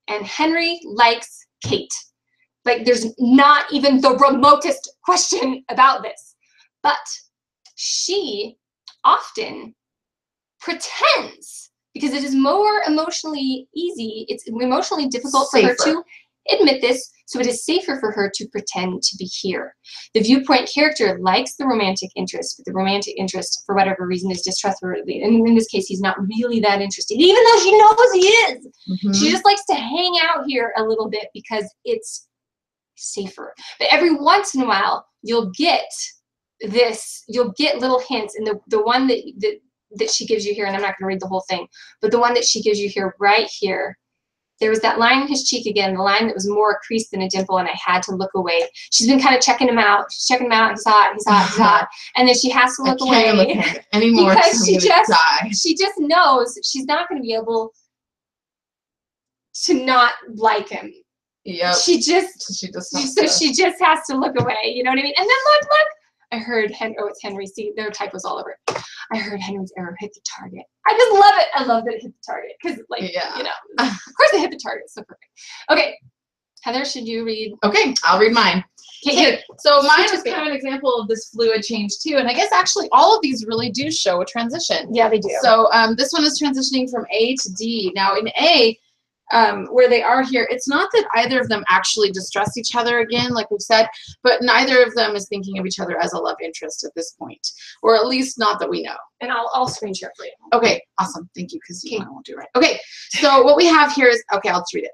and Henry likes Kate. Like, there's not even the remotest question about this. But she often pretends, because it is more emotionally easy, it's emotionally difficult for her to admit this, so it is safer for her to pretend to be here. The viewpoint character likes the romantic interest, but the romantic interest, for whatever reason, is distrustworthy. And in this case, he's not really that interested, even though she knows he is. Mm-hmm. She just likes to hang out here a little bit because it's safer. But every once in a while, you'll get little hints, and the one that she gives you here, and I'm not going to read the whole thing, but the one that she gives you here, right here, there was that line in his cheek again, the line that was more a crease than a dimple, and I had to look away. She's been kind of checking him out. She's checking him out. He's hot. He's hot. He's hot. And then she has to look away look at it anymore because she just knows she's not going to be able to not like him. Yep. She just has to look away. You know what I mean? And then look. I heard it's Henry. See, there are typos all over it. I heard Henry's arrow hit the target. I just love it. I love that it hit the target because, of course it hit the target. So perfect. Okay, Heather, should you read? Okay, I'll read mine. Okay, so mine is kind of an example of this fluid change too, and I guess actually all of these really do show a transition. Yeah, they do. So this one is transitioning from A to D. Now in A, where they are here, it's not that either of them actually distrust each other again, like we've said, but neither of them is thinking of each other as a love interest at this point, or at least not that we know. And I'll screen share for you. Okay, awesome. Thank you, because I won't do it right. Okay, so what we have here is, okay, I'll just read it.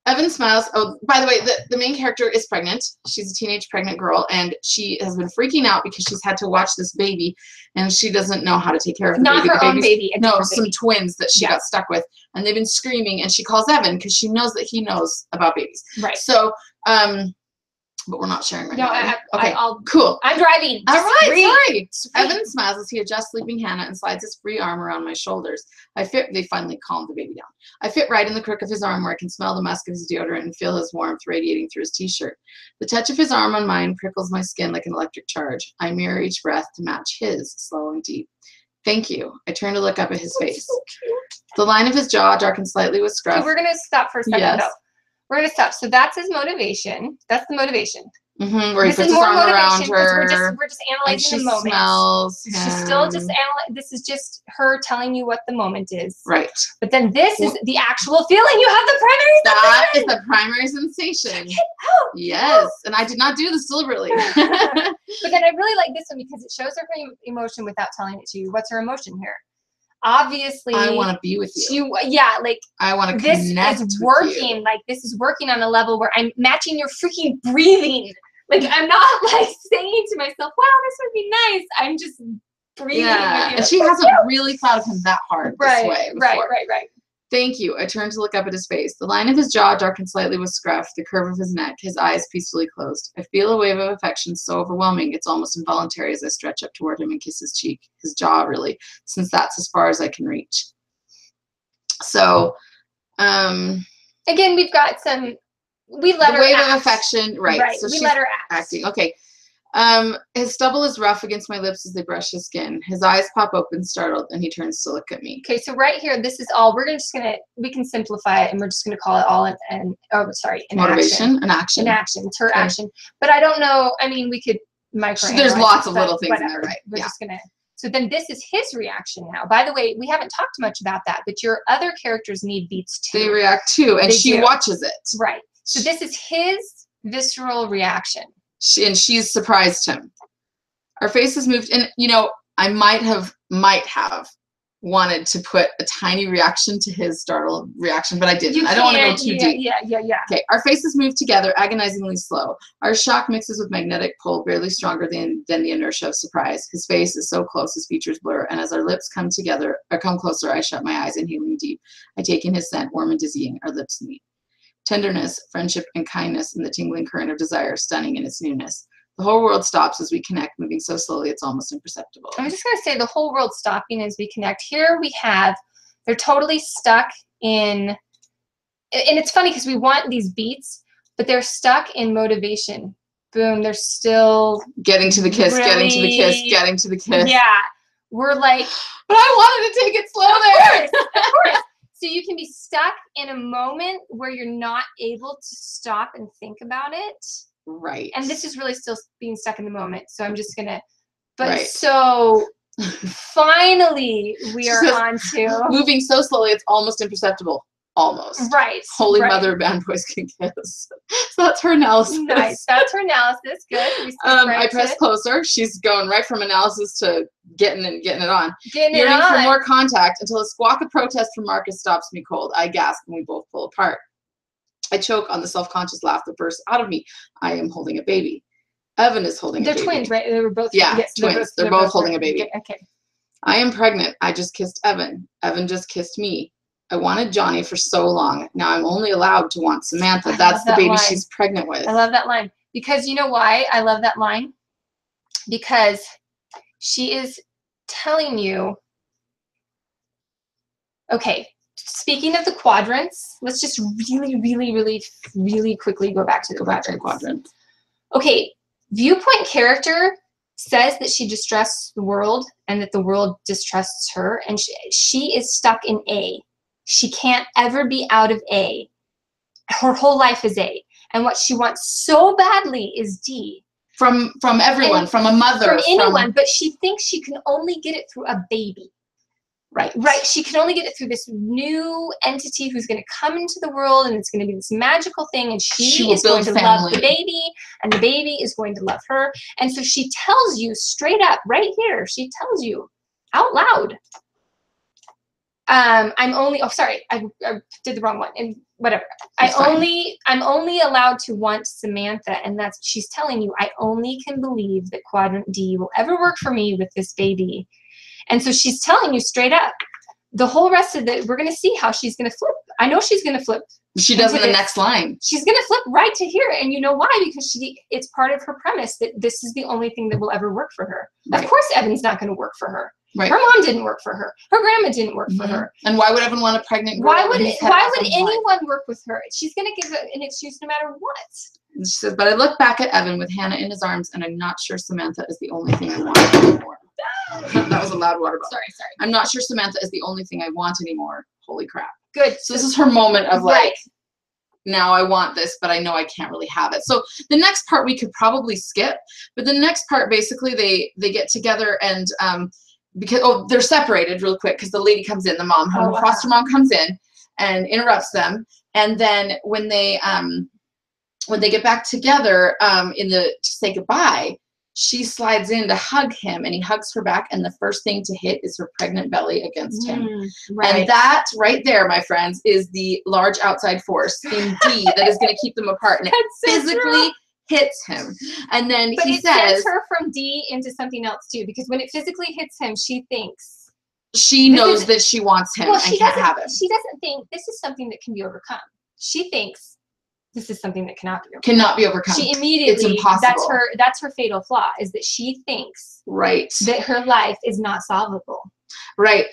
Evan smiles. Oh, by the way, the main character is pregnant. She's a teenage pregnant girl, and she has been freaking out because she's had to watch this baby, and she doesn't know how to take care of the Not baby. her own baby. No, some twins that she got stuck with, and they've been screaming, and she calls Evan because she knows that he knows about babies. Right. So, but we're not sharing right now. Okay, cool. I'm driving. All right, sorry. Evan smiles as he adjusts sleeping Hannah and slides his free arm around my shoulders. They finally calmed the baby down. I fit right in the crook of his arm where I can smell the musk of his deodorant and feel his warmth radiating through his t-shirt. The touch of his arm on mine prickles my skin like an electric charge. I mirror each breath to match his, slow and deep. Thank you. I turn to look up at his face. The line of his jaw darkens slightly with scruff. Okay, we're going to stop for a second, though. We're going to stop. So that's his motivation. That's the motivation. Where he puts his arm around her. We're just analyzing the moment. Smells him. She's still just this is just her telling you what the moment is. Right. But then this is the actual feeling. You have the primary sensation. That is the primary sensation. Yes. And I did not do this deliberately. But then I really like this one because it shows her emotion without telling it to you. What's her emotion here? Obviously, I want to be with you. Like I want to connect. This is working. Like this is working on a level where I'm matching your freaking breathing. Like I'm not like saying to myself, "Wow, this would be nice." I'm just breathing. Yeah, and she hasn't really thought of him that hard this way before. Right. Thank you. I turn to look up at his face. The line of his jaw darkens slightly with scruff, the curve of his neck, his eyes peacefully closed. I feel a wave of affection so overwhelming it's almost involuntary as I stretch up toward him and kiss his cheek, his jaw really, since that's as far as I can reach. So, again, we've got some. We let her wave act. of affection, right? So we let her act. Acting. Okay. His stubble is rough against my lips as they brush his skin. His eyes pop open, startled, and he turns to look at me. Okay, so right here, this is all. We can simplify it, and we're just gonna call it all motivation, an action. An action. It's her action. But I don't know. I mean, we could microanalyze. There's lots of little things in there, right? We're just gonna. So then this is his reaction now. By the way, we haven't talked much about that, but your other characters need beats too. They react too, and she watches it. Right. So this is his visceral reaction. She's surprised him. Our faces moved, and I might have wanted to put a tiny reaction to his startled reaction, but I didn't. I don't want to go too deep. Yeah. Okay, our faces moved together, agonizingly slow. Our shock mixes with magnetic pull, barely stronger than the inertia of surprise. His face is so close, his features blur, and as our lips come closer, I shut my eyes, inhaling deep. I take in his scent, warm and dizzying. Our lips meet. Tenderness, friendship, and kindness in the tingling current of desire, stunning in its newness. The whole world stops as we connect, moving so slowly it's almost imperceptible. I'm just going to say the whole world stopping as we connect. Here we have, they're totally stuck in, and it's funny because we want these beats, but they're stuck in motivation. Boom, they're still getting to the kiss, getting to the kiss, getting to the kiss. Yeah, we're like, but I wanted to take it slow there. Of course. So you can be stuck in a moment where you're not able to stop and think about it. Right. And this is really still being stuck in the moment. So I'm just going to, so finally we are on to. Moving so slowly, it's almost imperceptible. Almost. Right. Holy Mother of Band Boys can kiss. So that's her analysis. Nice. That's her analysis. Good. I press closer. She's going right from analysis to getting it on. Yearning for more contact until a squawk of protest from Marcus stops me cold. I gasp and we both pull apart. I choke on the self-conscious laugh that bursts out of me. I am holding a baby. Evan is holding a baby. They're twins, right? They were both twins. They're both holding a baby. Okay. I am pregnant. I just kissed Evan. Evan just kissed me. I wanted Johnny for so long. Now I'm only allowed to want Samantha. That's the baby she's pregnant with. I love that line. Because you know why I love that line? Because she is telling you, okay, speaking of the quadrants, let's just really quickly go back to the quadrants. Okay, viewpoint character says that she distrusts the world and that the world distrusts her, and she is stuck in A. She can't ever be out of A. Her whole life is A. And what she wants so badly is D. From everyone, from a mother. From anyone, but she thinks she can only get it through a baby. Right. She can only get it through this new entity who's going to come into the world, and it's going to be this magical thing, and she is going to love the baby, and the baby is going to love her. And so she tells you straight up, right here, she tells you out loud, I'm only, oh, sorry, I did the wrong one, and whatever. I'm only allowed to want Samantha, and she's telling you, I only can believe that quadrant D will ever work for me with this baby. And so she's telling you straight up, the whole rest of it, we're going to see how she's going to flip. I know she's going to flip. She does in the next line. She's going to flip right to here, and you know why? Because it's part of her premise that this is the only thing that will ever work for her. Right. Of course, Evan's not going to work for her. Right. Her mom didn't work for her. Her grandma didn't work for her. And why would Evan want a pregnant girl? Why would anyone work with her? She's going to give an excuse no matter what. She says, but I look back at Evan with Hannah in his arms, and I'm not sure Samantha is the only thing I want anymore. That was a loud water bottle. Sorry. I'm not sure Samantha is the only thing I want anymore. Holy crap. Good. So this is her moment of like, now I want this, but I know I can't really have it. So the next part we could probably skip, but the next part basically they get together and because they're separated real quick because the lady comes in, the mom, her foster mom comes in and interrupts them, and then when they get back together to say goodbye, she slides in to hug him, and he hugs her back, and the first thing to hit is her pregnant belly against him. Right. And that right there, my friends, is the large outside force in D that is going to keep them apart, and it physically hits him. And then he says, sends her from D into something else too, because when it physically hits him, she thinks she knows that she wants him and can't have him. She doesn't think this is something that can be overcome. She thinks this is something that cannot be overcome. She immediately, it's impossible. That's her fatal flaw, is that she thinks that her life is not solvable. Right.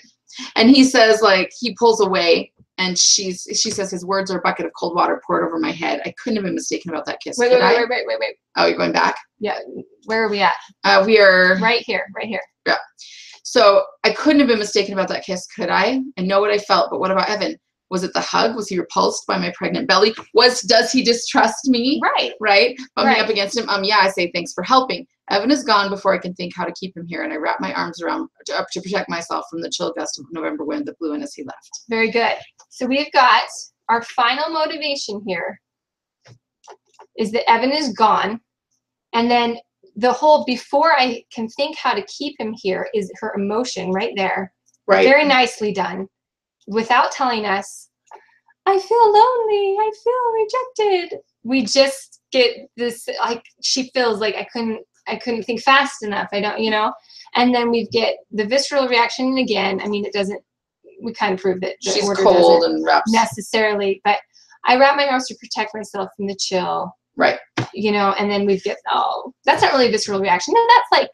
And he says, like, he pulls away, and she says, his words are a bucket of cold water poured over my head. I couldn't have been mistaken about that kiss. Wait. Oh, you're going back? Yeah. Where are we at? We are right here. Yeah. So I couldn't have been mistaken about that kiss, could I? I know what I felt, but what about Evan? Was it the hug? Was he repulsed by my pregnant belly? Does he distrust me? Right? Bumping up against him. Yeah, I say thanks for helping. Evan is gone before I can think how to keep him here, and I wrap my arms around to protect myself from the chill gust of November wind that blew in as he left. Very good. So we've got our final motivation here is that Evan is gone, and then the whole before I can think how to keep him here is her emotion right there. Right. Very nicely done. Without telling us, I feel lonely, I feel rejected. We just get this, like, she feels like I couldn't think fast enough. I don't, and then we get the visceral reaction. And again, I mean, we kind of prove that the she's order cold doesn't and wraps necessarily, but I wrap my arms to protect myself from the chill. Right. And then we get, that's not really a visceral reaction. No, that's like,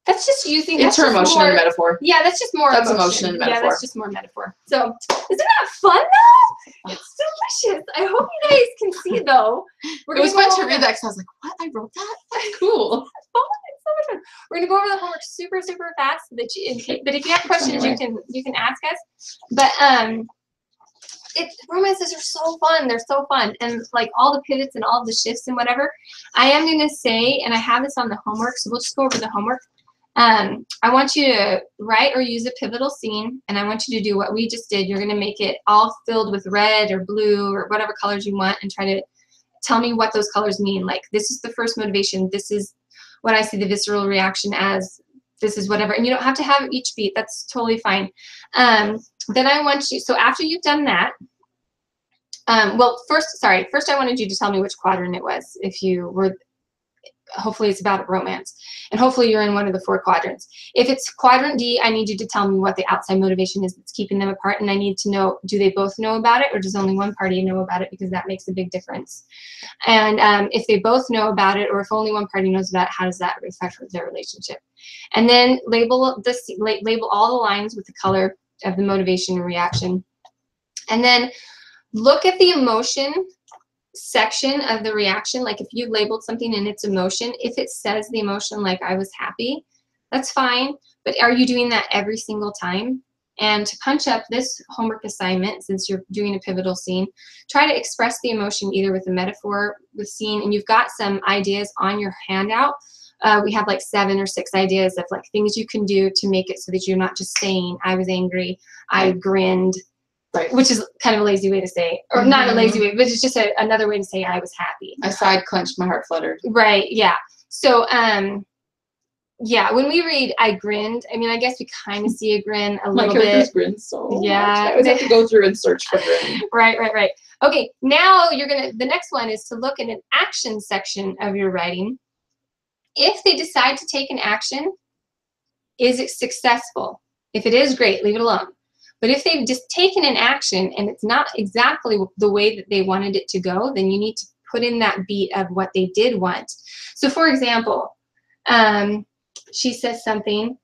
that's just using. It's her emotion in a metaphor. Yeah, that's just more. That's emotion in a metaphor. Yeah, that's just more metaphor. So, isn't that fun though? It's delicious. I hope you guys can see though. It was fun to read that because I was like, "What? I wrote that? That's cool." It's so much fun. We're gonna go over the homework super fast, so that but if you have questions, you can ask us. But romances are so fun. They're so fun, and like all the pivots and all the shifts and whatever. I am gonna say, and I have this on the homework, so we'll just go over the homework. I want you to write or use a pivotal scene, and I want you to do what we just did. You're going to make it all filled with red or blue or whatever colors you want, and try to tell me what those colors mean. Like, this is the first motivation. This is what I see the visceral reaction as. This is whatever. And you don't have to have each beat. That's totally fine. Then I want you, so after you've done that, first I wanted you to tell me which quadrant it was. If you were, hopefully it's about a romance, and hopefully you're in one of the 4 quadrants. If it's quadrant D, I need you to tell me what the outside motivation is that's keeping them apart, and I need to know, do they both know about it, or does only one party know about it, because that makes a big difference. And if they both know about it, or if only one party knows about it, how does that affect their relationship? And then label all the lines with the color of the motivation and reaction, and then look at the emotion section of the reaction. Like, if you labeled something in its emotion, if it says the emotion like I was happy, that's fine, but are you doing that every single time? And to punch up this homework assignment, since you're doing a pivotal scene, try to express the emotion either with a metaphor, with scene, and you've got some ideas on your handout. We have like 7 or 6 ideas of like things you can do to make it so that you're not just saying I was angry, I grinned, right, which is kind of a lazy way to say, or not a lazy way, but it's just another way to say I was happy. I side clenched, my heart fluttered. Right, yeah. So Yeah, when we read I grinned, I mean, I guess we kind of see a grin a My little characters bit. grin so much. Yeah. I always have to go through and search for grin. Right. Okay, now the next one is to look at an action section of your writing. If they decide to take an action, is it successful? If it is, great, leave it alone. But if they've just taken an action and it's not exactly the way that they wanted it to go, then you need to put in that beat of what they did want. So for example, she says something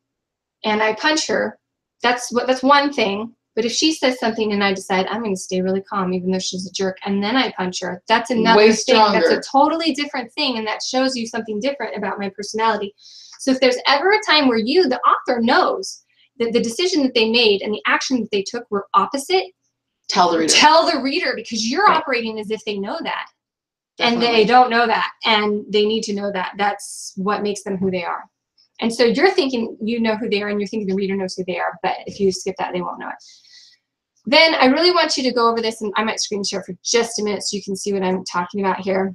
and I punch her. That's one thing. But if she says something and I decide I'm going to stay really calm even though she's a jerk, and then I punch her, that's another Way thing. stronger. That's a totally different thing, and that shows you something different about my personality. So if there's ever a time where you, the author, knows that the decision that they made and the action that they took were opposite, Tell the reader. tell the reader, because you're Right. operating as if they know that. Definitely. And they don't know that, and they need to know that. That's what makes them who they are. And so you're thinking you know who they are, and you're thinking the reader knows who they are, but if you skip that, they won't know it. Then I really want you to go over this, and I might screen share for just a minute so you can see what I'm talking about here.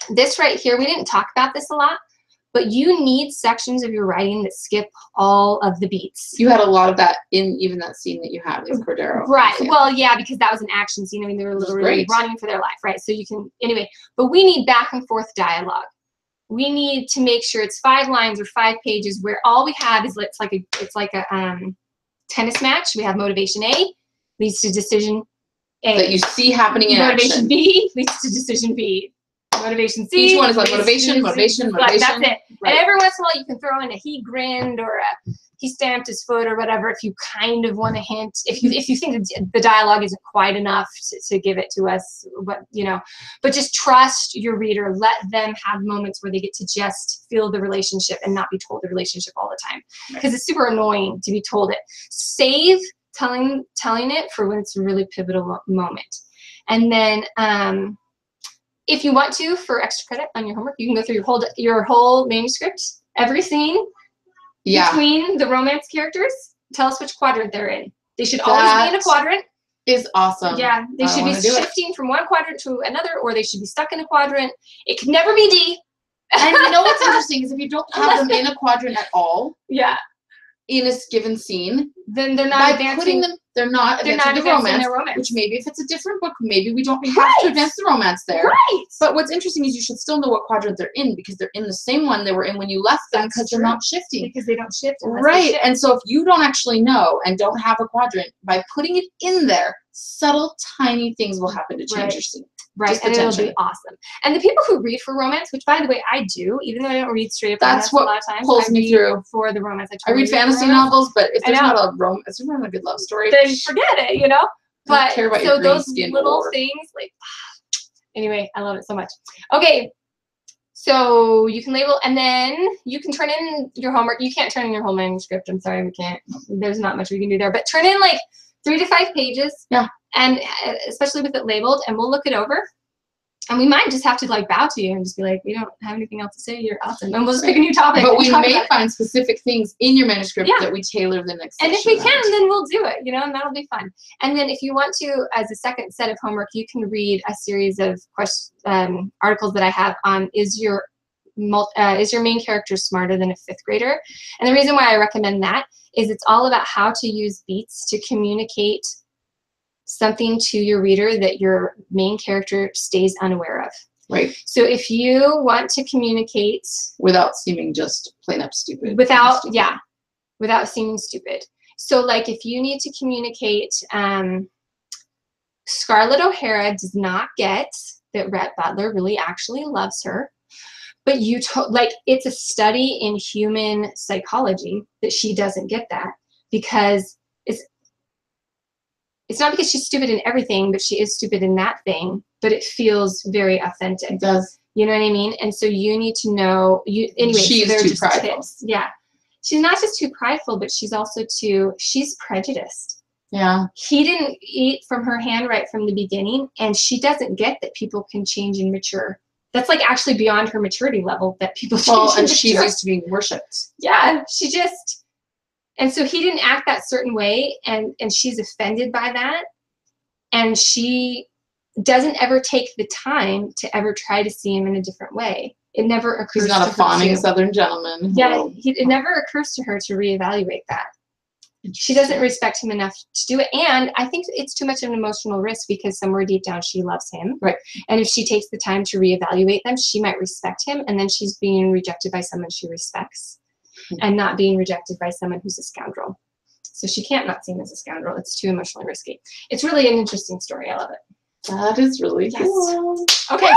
This right here, we didn't talk about this a lot, but you need sections of your writing that skip all of the beats. You had a lot of that in even that scene that you had with Cordero. Right. Yeah. Well, yeah, because that was an action scene. I mean, they were literally Great. running for their life, right? So you can, anyway, but we need back and forth dialogue. We need to make sure it's 5 lines or 5 pages where all we have is it's like a tennis match. We have motivation A leads to decision A. That you see happening in Motivation action. B leads to decision B. Motivation C. Each one is like leads to motivation, decision- motivation, like, motivation. That's it. Right. And every once in a while you can throw in a he grinned or a he stamped his foot or whatever if you kind of want to hint. If you think the dialogue isn't quite enough to give it to us, but just trust your reader. Let them have moments where they get to just feel the relationship and not be told the relationship all the time. Because it's super annoying to be told it. Save telling it for when it's a really pivotal moment. And then if you want to, for extra credit on your homework, you can go through your whole manuscript, every scene between the romance characters. Tell us which quadrant they're in. They should always be in a quadrant. Is awesome. Yeah, they should be shifting from one quadrant to another, or they should be stuck in a quadrant. It could never be D. And you know what's interesting is if you don't have them in a quadrant at all, yeah, in a given scene, then they're not by putting them, they're not advancing the romance. Which maybe if it's a different book, maybe we don't have to advance the romance there. Right. But what's interesting is you should still know what quadrant they're in because they're in the same one they were in when you left them because they're not shifting. Because they don't shift. Right. And so if you don't actually know and don't have a quadrant, by putting it in there, subtle, tiny things will happen to change your scene. Right, and it'll be awesome. And the people who read for romance, which by the way I do, even though I don't read straight up romance a lot of times, pulls me through for the romance. I read fantasy novels, but if there's not a romance, if there's not a good love story, then forget it, But care about so those little things, like anyway, I love it so much. Okay, so you can label, and then you can turn in your homework. You can't turn in your whole manuscript. I'm sorry, we can't. There's not much we can do there. But turn in like 3 to 5 pages. Yeah. And especially with it labeled, and we'll look it over. And we might just have to like bow to you and just be like, we don't have anything else to say. You're awesome. And we'll just pick a new topic. But we may find specific things in your manuscript that we tailor the next And if we can, then we'll do it, and that'll be fun. And then if you want to, as a second set of homework, you can read a series of articles that I have on is your main character smarter than a 5th grader? And the reason why I recommend that is it's all about how to use beats to communicate something to your reader that your main character stays unaware of. Right. So if you want to communicate without seeming just plain up stupid. Without seeming stupid. So like if you need to communicate, Scarlett O'Hara does not get that Rhett Butler really actually loves her. But it's a study in human psychology that she doesn't get that, because it's not because she's stupid in everything, but she is stupid in that thing, but it feels very authentic. It does. You know what I mean? And so you need to know, anyway, she's so too prideful. Tips. Yeah. She's not just too prideful, but she's also she's prejudiced. Yeah. He didn't eat from her hand right from the beginning, and she doesn't get that people can change and mature. That's like actually beyond her maturity level that people change and mature. And she's used to being worshipped. Yeah, and so he didn't act that certain way, and she's offended by that, and she doesn't ever take the time to ever try to see him in a different way. it never occurs He's not to a fawning her to. Southern gentleman. Yeah, it never occurs to her to reevaluate that. She doesn't respect him enough to do it, and I think it's too much of an emotional risk because somewhere deep down she loves him. Right. And if she takes the time to reevaluate them, she might respect him, and then she's being rejected by someone she respects, and not being rejected by someone who's a scoundrel. So she can't not see him as a scoundrel. It's too emotionally risky. It's really an interesting story. I love it. That is really Yes. cool. Okay.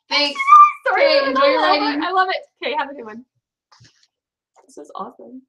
Thanks. Sorry, Okay, enjoy your writing. I love it. Okay, have a good one. This is awesome.